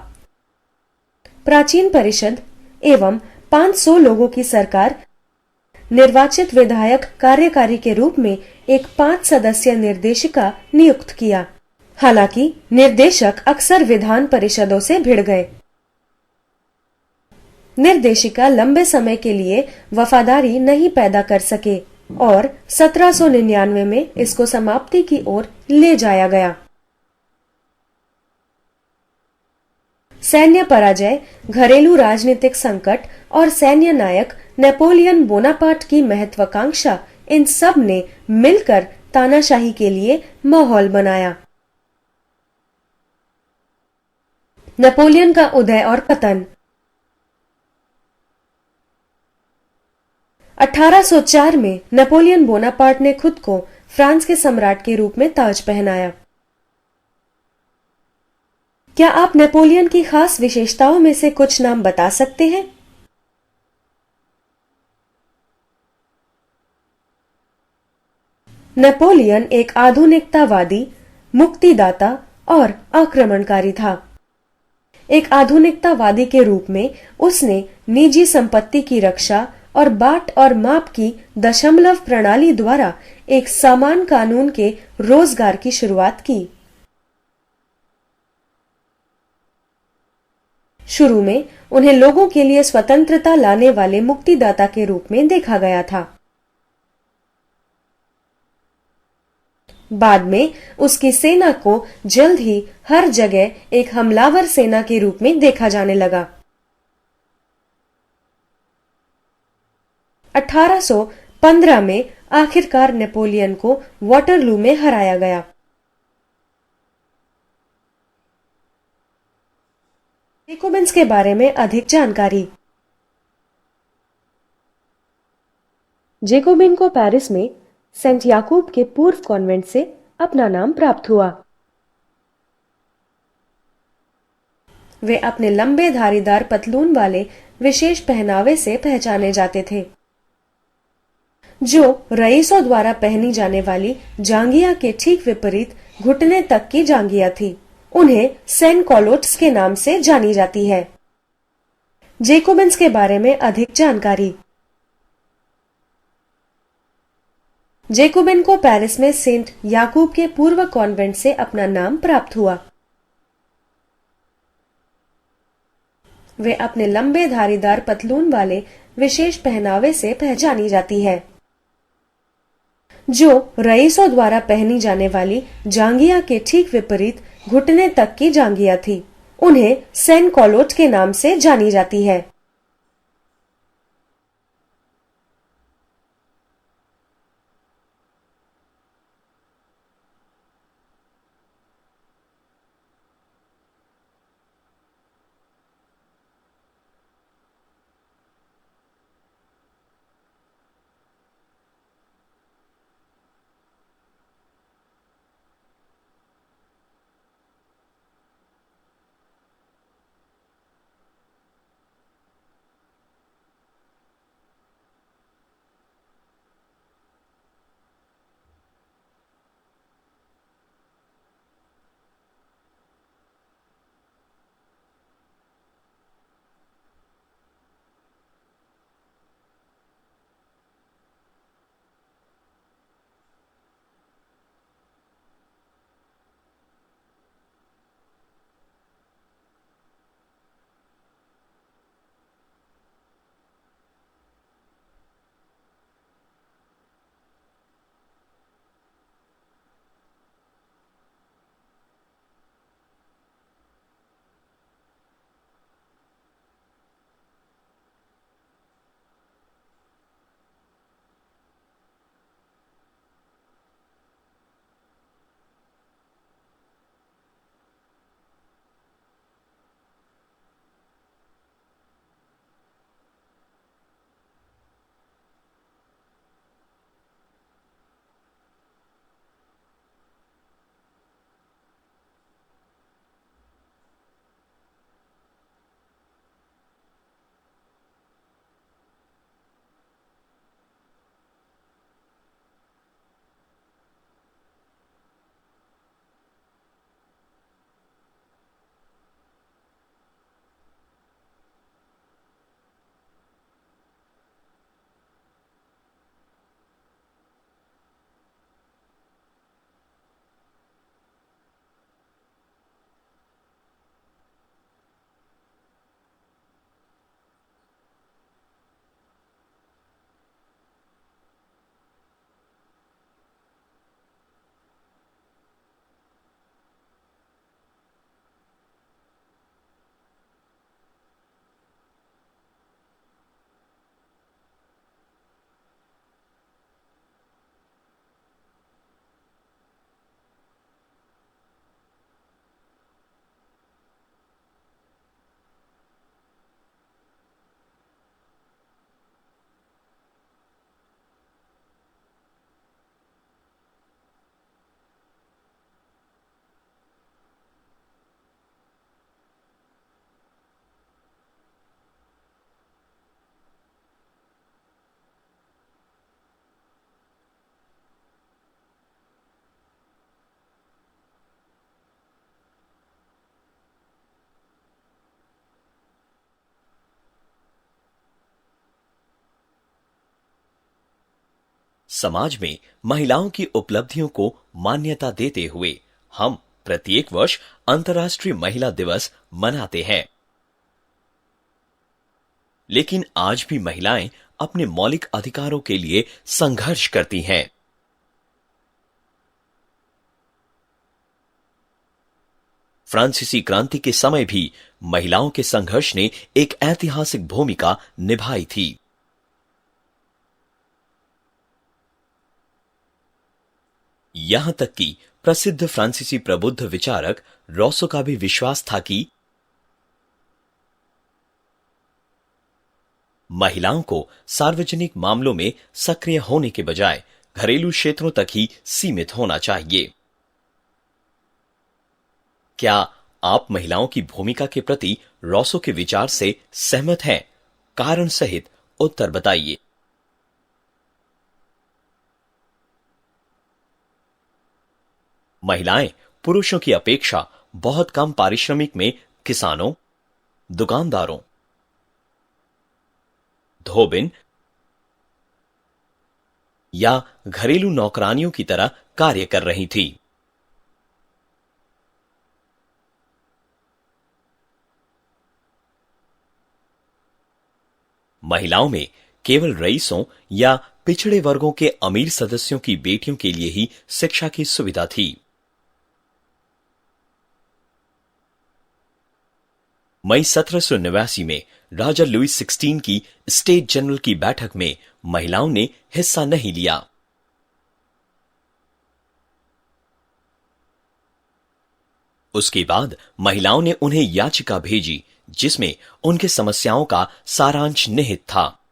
प्राचीन परिषद एवं 500 लोगों की सरकार निर्वाचित विधायक कार्यकारी के रूप में एक 5 सदस्यीय निर्देशिका नियुक्त किया। हालांकि निर्देशक अक्सर विधान परिषदों से भिड़ गए। निर्देशिका लंबे समय के लिए वफादारी नहीं पैदा कर सके और 1799 में इसको समाप्ति की ओर ले जाया गया। सैन्य पराजय, घरेलू राजनीतिक संकट और सैन्य नायक नेपोलियन बोनापार्ट की महत्वाकांक्षा, इन सब ने मिलकर तानाशाही के लिए माहौल बनाया। नेपोलियन का उदय और पतन। 1804 में नेपोलियन बोनापार्ट ने खुद को फ्रांस के सम्राट के रूप में ताज पहनाया। क्या आप नेपोलियन की खास विशेषताओं में से कुछ नाम बता सकते हैं? नेपोलियन एक आधुनिकतावादी, मुक्तिदाता और आक्रमणकारी था। एक आधुनिकतावादी के रूप में उसने निजी संपत्ति की रक्षा और बाट और माप की दशमलव प्रणाली द्वारा एक समान कानून के रोजगार की शुरुआत की। शुरू में उन्हें लोगों के लिए स्वतंत्रता लाने वाले मुक्तिदाता के रूप में देखा गया था। बाद में उसकी सेना को जल्द ही हर जगह एक हमलावर सेना के रूप में देखा जाने लगा। 1815 में आखिरकार नेपोलियन को वाटरलू में हराया गया। जेकोबिन्स के बारे में अधिक जानकारी। जेकोबिन को पेरिस में सेंट याकूब के पूर्व कॉन्वेंट से अपना नाम प्राप्त हुआ। वे अपने लंबे धारीदार पतलून वाले विशेष पहनावे से पहचाने जाते थे, जो रईसों द्वारा पहनी जाने वाली जांघिया के ठीक विपरीत घुटने तक की जांघिया थी। उन्हें सेंट कॉलोट्स के नाम से जानी जाती है। जेकोबिन्स के बारे में अधिक जानकारी। जेकोबिन को पेरिस में सेंट याकूब के पूर्व कॉन्वेंट से अपना नाम प्राप्त हुआ। वे अपने लंबे धारीदार पतलून वाले विशेष पहनावे से पहचानी जाती है, जो रईसों द्वारा पहनी जाने वाली जांघिया के ठीक विपरीत घुटने तक की जांघिया थी। उन्हें सेंट कॉलोट के नाम से जानी जाती है। समाज में महिलाओं की उपलब्धियों को मान्यता देते हुए हम प्रत्येक वर्ष अंतर्राष्ट्रीय महिला दिवस मनाते हैं। लेकिन आज भी महिलाएं अपने मौलिक अधिकारों के लिए संघर्ष करती हैं। फ्रांसीसी क्रांति के समय भी महिलाओं के संघर्ष ने एक ऐतिहासिक भूमिका निभाई थी। यहां तक कि प्रसिद्ध फ्रांसीसी प्रबुद्ध विचारक रोसो का भी विश्वास था कि महिलाओं को सार्वजनिक मामलों में सक्रिय होने के बजाय घरेलू क्षेत्रों तक ही सीमित होना चाहिए। क्या आप महिलाओं की भूमिका के प्रति रोसो के विचार से सहमत हैं? कारण सहित उत्तर बताइए। महिलाएं पुरुषों की अपेक्षा बहुत कम पारिश्रमिक में किसानों, दुकानदारों, धोबिन या घरेलू नौकरानियों की तरह कार्य कर रही थी। महिलाओं में केवल रईसों या पिछड़े वर्गों के अमीर सदस्यों की बेटियों के लिए ही शिक्षा की सुविधा थी। मई 1789 में राजा लुई 16 की स्टेट जनरल की बैठक में महिलाओं ने हिस्सा नहीं लिया। उसके बाद महिलाओं ने उन्हें याचिका भेजी जिसमें उनके समस्याओं का सारांश निहित था।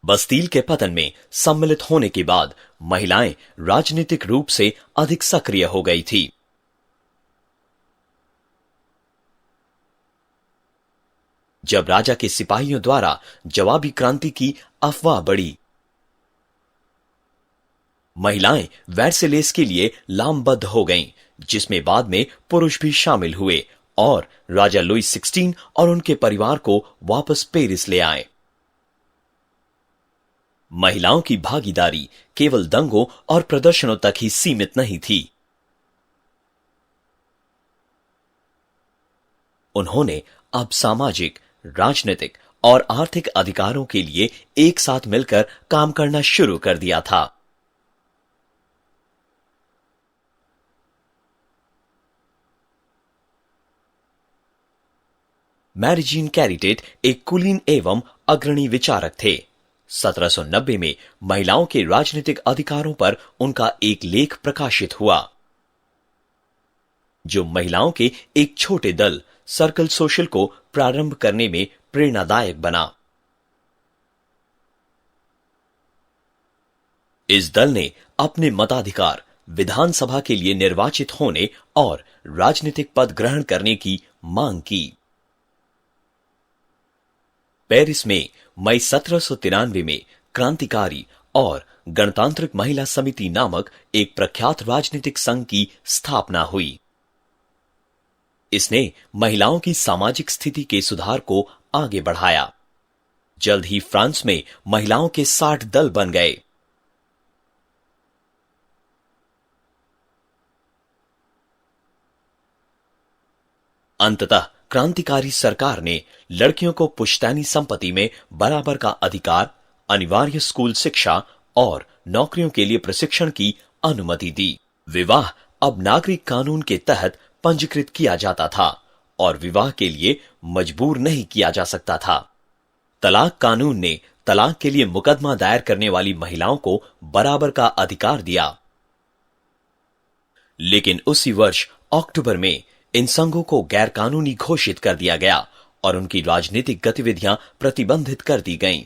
बस्तील के पतन में सम्मिलित होने के बाद महिलाएं राजनीतिक रूप से अधिक सक्रिय हो गई थी। जब राजा के सिपाहियों द्वारा जवाबी क्रांति की अफवाह बढ़ी, महिलाएं वेर्सेलेस के लिए लामबद्ध हो गईं, जिसमें बाद में पुरुष भी शामिल हुए और राजा लुई 16 और उनके परिवार को वापस पेरिस ले आए। महिलाओं की भागीदारी केवल दंगों और प्रदर्शनों तक ही सीमित नहीं थी। उन्होंने अब सामाजिक, राजनीतिक और आर्थिक अधिकारों के लिए एक साथ मिलकर काम करना शुरू कर दिया था। मैरी जीन कैरिटेट एक कुलीन एवं अग्रणी विचारक थे। 1790 में महिलाओं के राजनीतिक अधिकारों पर उनका एक लेख प्रकाशित हुआ, जो महिलाओं के एक छोटे दल सर्कल सोशल को प्रारंभ करने में प्रेरणादायक बना। इस दल ने अपने मताधिकार, विधानसभा के लिए निर्वाचित होने और राजनीतिक पद ग्रहण करने की मांग की। पेरिस में मई 1793 में क्रांतिकारी और गणतांत्रिक महिला समिति नामक एक प्रख्यात राजनीतिक संघ की स्थापना हुई। इसने महिलाओं की सामाजिक स्थिति के सुधार को आगे बढ़ाया। जल्द ही फ्रांस में महिलाओं के 60 दल बन गए। अंततः क्रांतिकारी सरकार ने लड़कियों को पुश्तैनी संपत्ति में बराबर का अधिकार, अनिवार्य स्कूल शिक्षा और नौकरियों के लिए प्रशिक्षण की अनुमति दी। विवाह अब नागरिक कानून के तहत पंजीकृत किया जाता था और विवाह के लिए मजबूर नहीं किया जा सकता था। तलाक कानून ने तलाक के लिए मुकदमा दायर करने वाली महिलाओं को बराबर का अधिकार दिया। लेकिन उसी वर्ष अक्टूबर में इन संघों को गैरकानूनी घोषित कर दिया गया और उनकी राजनीतिक गतिविधियां प्रतिबंधित कर दी गईं।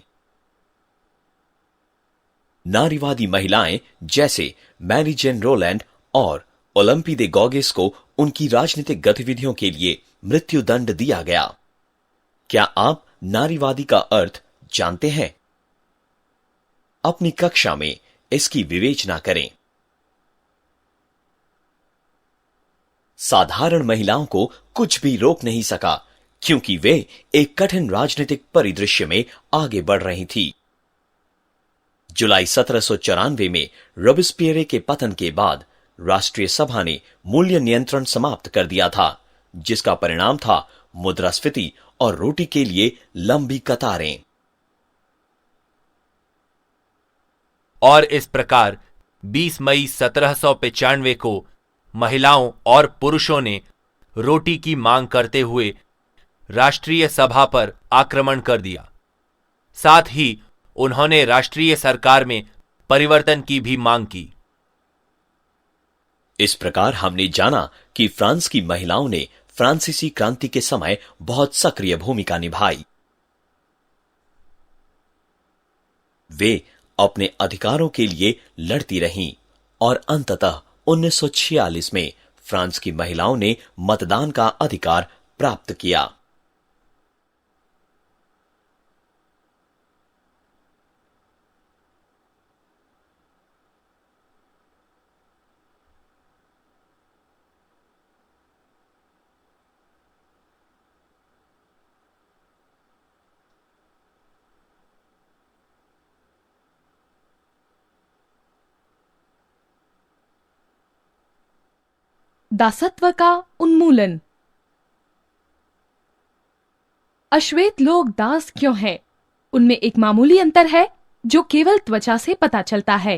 नारीवादी महिलाएं जैसे मैरी जेन रोलैंड और ओलंपी दे गौगेस को उनकी राजनीतिक गतिविधियों के लिए मृत्युदंड दिया गया। क्या आप नारीवादी का अर्थ जानते हैं? अपनी कक्षा में इसकी विवेचना करें। साधारण महिलाओं को कुछ भी रोक नहीं सका, क्योंकि वे एक कठिन राजनीतिक परिदृश्य में आगे बढ़ रही थी। जुलाई 1794 में रोबेस्पियरे के पतन के बाद राष्ट्रीय सभा ने मूल्य नियंत्रण समाप्त कर दिया था, जिसका परिणाम था मुद्रास्फीति और रोटी के लिए लंबी कतारें। और इस प्रकार 20 मई 1795 को महिलाओं और पुरुषों ने रोटी की मांग करते हुए राष्ट्रीय सभा पर आक्रमण कर दिया। साथ ही उन्होंने राष्ट्रीय सरकार में परिवर्तन की भी मांग की। इस प्रकार हमने जाना कि फ्रांस की महिलाओं ने फ्रांसीसी क्रांति के समय बहुत सक्रिय भूमिका निभाई। वे अपने अधिकारों के लिए लड़ती रहीं और अंततः 1946 में फ्रांस की महिलाओं ने मतदान का अधिकार प्राप्त किया। दासत्व का उन्मूलन। अश्वेत लोग दास क्यों हैं? उनमें एक मामूली अंतर है जो केवल त्वचा से पता चलता है।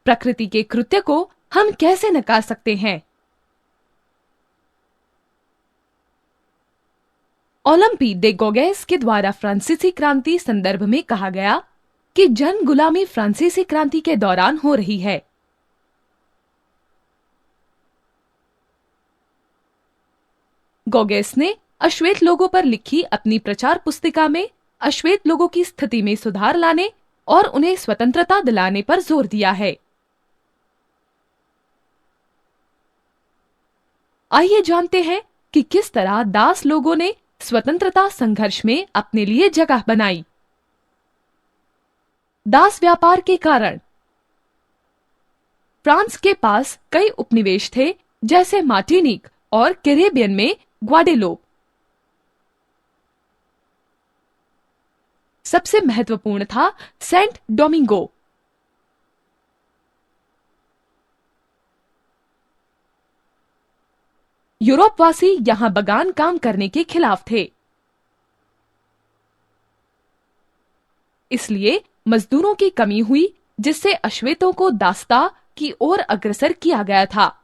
प्रकृति के कृत्य को हम कैसे नकार सकते हैं? ओलंपी दे गोगेस के द्वारा फ्रांसीसी क्रांति संदर्भ में कहा गया कि जन गुलामी फ्रांसीसी क्रांति के दौरान हो रही है। गोगेस ने अश्वेत लोगों पर लिखी अपनी प्रचार पुस्तिका में अश्वेत लोगों की स्थिति में सुधार लाने और उन्हें स्वतंत्रता दिलाने पर जोर दिया है। आइए जानते हैं कि किस तरह दास लोगों ने स्वतंत्रता संघर्ष में अपने लिए जगह बनाई। दास व्यापार के कारण। फ्रांस के पास कई उपनिवेश थे, जैसे मार्टिनिक और कैरेबियन में ग्वाडेलोप। सबसे महत्वपूर्ण था सेंट डोमिंगो। यूरोपवासी यहां बगान काम करने के खिलाफ थे, इसलिए मजदूरों की कमी हुई, जिससे अश्वेतों को दासता की ओर अग्रसर किया गया था।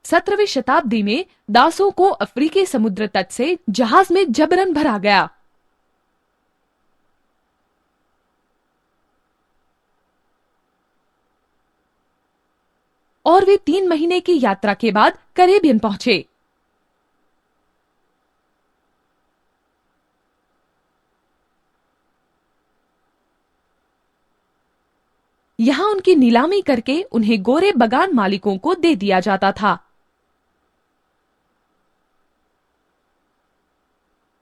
17वीं शताब्दी में दासों को अफ्रीकी समुद्र तट से जहाज में जबरन भरा गया। और वे 3 महीने की यात्रा के बाद कैरेबियन पहुंचे। यहां उनकी नीलामी करके उन्हें गोरे बगान मालिकों को दे दिया जाता था।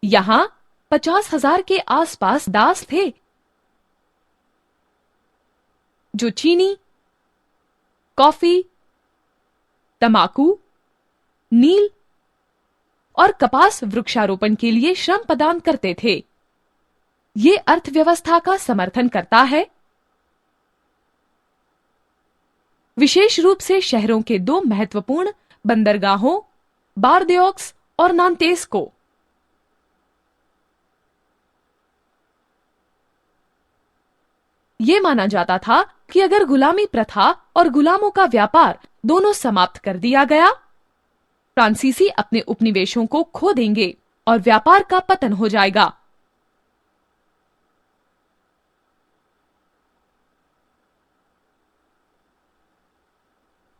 यहां 50,000 के आसपास दास थे, जो चीनी, कॉफी, तंबाकू, नील और कपास वृक्षारोपण के लिए श्रम प्रदान करते थे। ये अर्थव्यवस्था का समर्थन करता है, विशेष रूप से शहरों के 2 महत्वपूर्ण बंदरगाहों बारदेओक्स और नांतेस को। ये माना जाता था कि अगर गुलामी प्रथा और गुलामों का व्यापार दोनों समाप्त कर दिया गया, फ्रांसीसी अपने उपनिवेशों को खो देंगे और व्यापार का पतन हो जाएगा।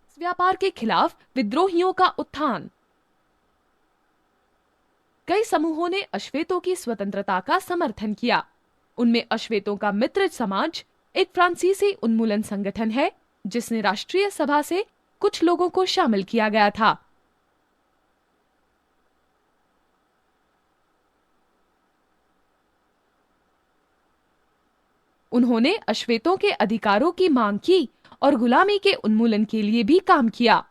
इस व्यापार के खिलाफ विद्रोहियों का उत्थान। कई समूहों ने अश्वेतों की स्वतंत्रता का समर्थन किया। उनमें अश्वेतों का मित्र समाज एक फ्रांसीसी उन्मूलन संगठन है, जिसने राष्ट्रीय सभा से कुछ लोगों को शामिल किया गया था। उन्होंने अश्वेतों के अधिकारों की मांग की और गुलामी के उन्मूलन के लिए भी काम किया।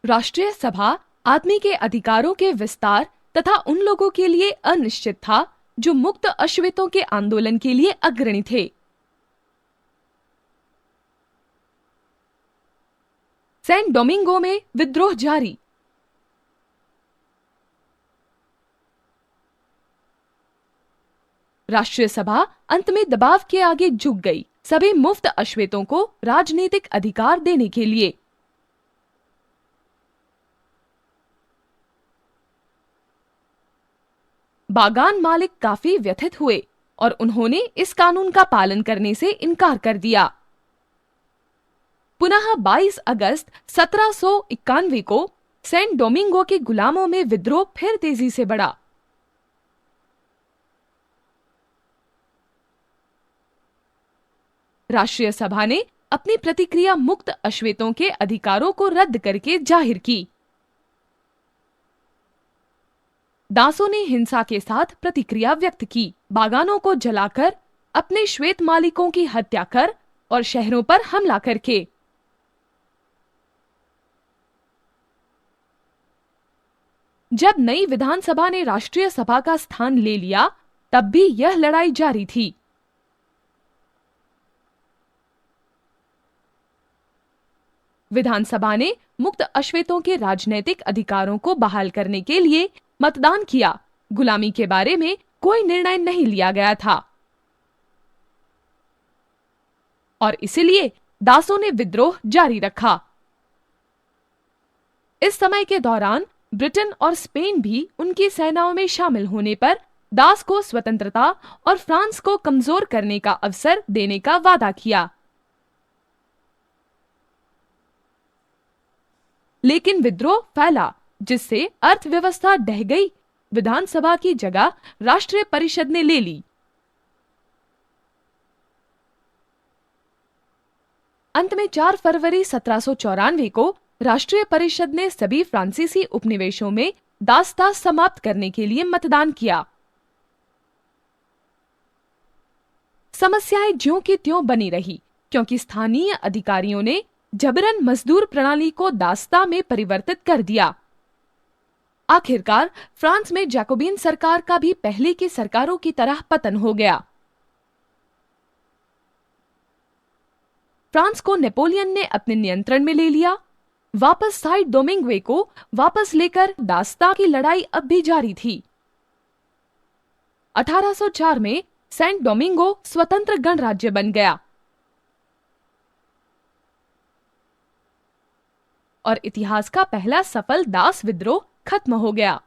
राष्ट्रीय सभा आदमी के अधिकारों के विस्तार तथा उन लोगों के लिए अनिश्चित था जो मुक्त अश्वेतों के आंदोलन के लिए अग्रणी थे। सैन डोमिंगो में विद्रोह जारी। राष्ट्रीय सभा अंत में दबाव के आगे झुक गई, सभी मुफ्त अश्वेतों को राजनीतिक अधिकार देने के लिए। बागान मालिक काफी व्यथित हुए और उन्होंने इस कानून का पालन करने से इनकार कर दिया। पुनः 22 अगस्त 1791 को सैन डोमिंगो के गुलामों में विद्रोह फिर तेजी से बढ़ा। राष्ट्रीय सभा ने अपनी प्रतिक्रिया मुक्त अश्वेतों के अधिकारों को रद्द करके जाहिर की। दासों ने हिंसा के साथ प्रतिक्रिया व्यक्त की, बागानों को जलाकर, अपने श्वेत मालिकों की हत्या कर और शहरों पर हमला करके। जब नई विधानसभा ने राष्ट्रीय सभा का स्थान ले लिया, तब भी यह लड़ाई जारी थी। विधानसभा ने मुक्त अश्वेतों के राजनैतिक अधिकारों को बहाल करने के लिए मतदान किया। गुलामी के बारे में कोई निर्णय नहीं लिया गया था और इसलिए दासों ने विद्रोह जारी रखा। इस समय के दौरान ब्रिटेन और स्पेन भी उनकी सेनाओं में शामिल होने पर दास को स्वतंत्रता और फ्रांस को कमजोर करने का अवसर देने का वादा किया। लेकिन विद्रोह फैला, जिससे अर्थव्यवस्था ढह गई। विधानसभा की जगह राष्ट्रीय परिषद ने ले ली। अंत में 4 फरवरी 1794 को राष्ट्रीय परिषद ने सभी फ्रांसीसी उपनिवेशों में दासता समाप्त करने के लिए मतदान किया। समस्याएं ज्यों की त्यों बनी रही, क्योंकि स्थानीय अधिकारियों ने जबरन मजदूर प्रणाली को दासता में परिवर्तित कर दिया। आखिरकार फ्रांस में जैकोबिन सरकार का भी पहले की सरकारों की तरह पतन हो गया। फ्रांस को नेपोलियन ने अपने नियंत्रण में ले लिया। वापस साइड डोमिंगवे को वापस लेकर दासता की लड़ाई अब भी जारी थी। 1804 में सैंट डोमिंगो स्वतंत्र गणराज्य बन गया और इतिहास का पहला सफल दास विद्रोह खत्म हो गया।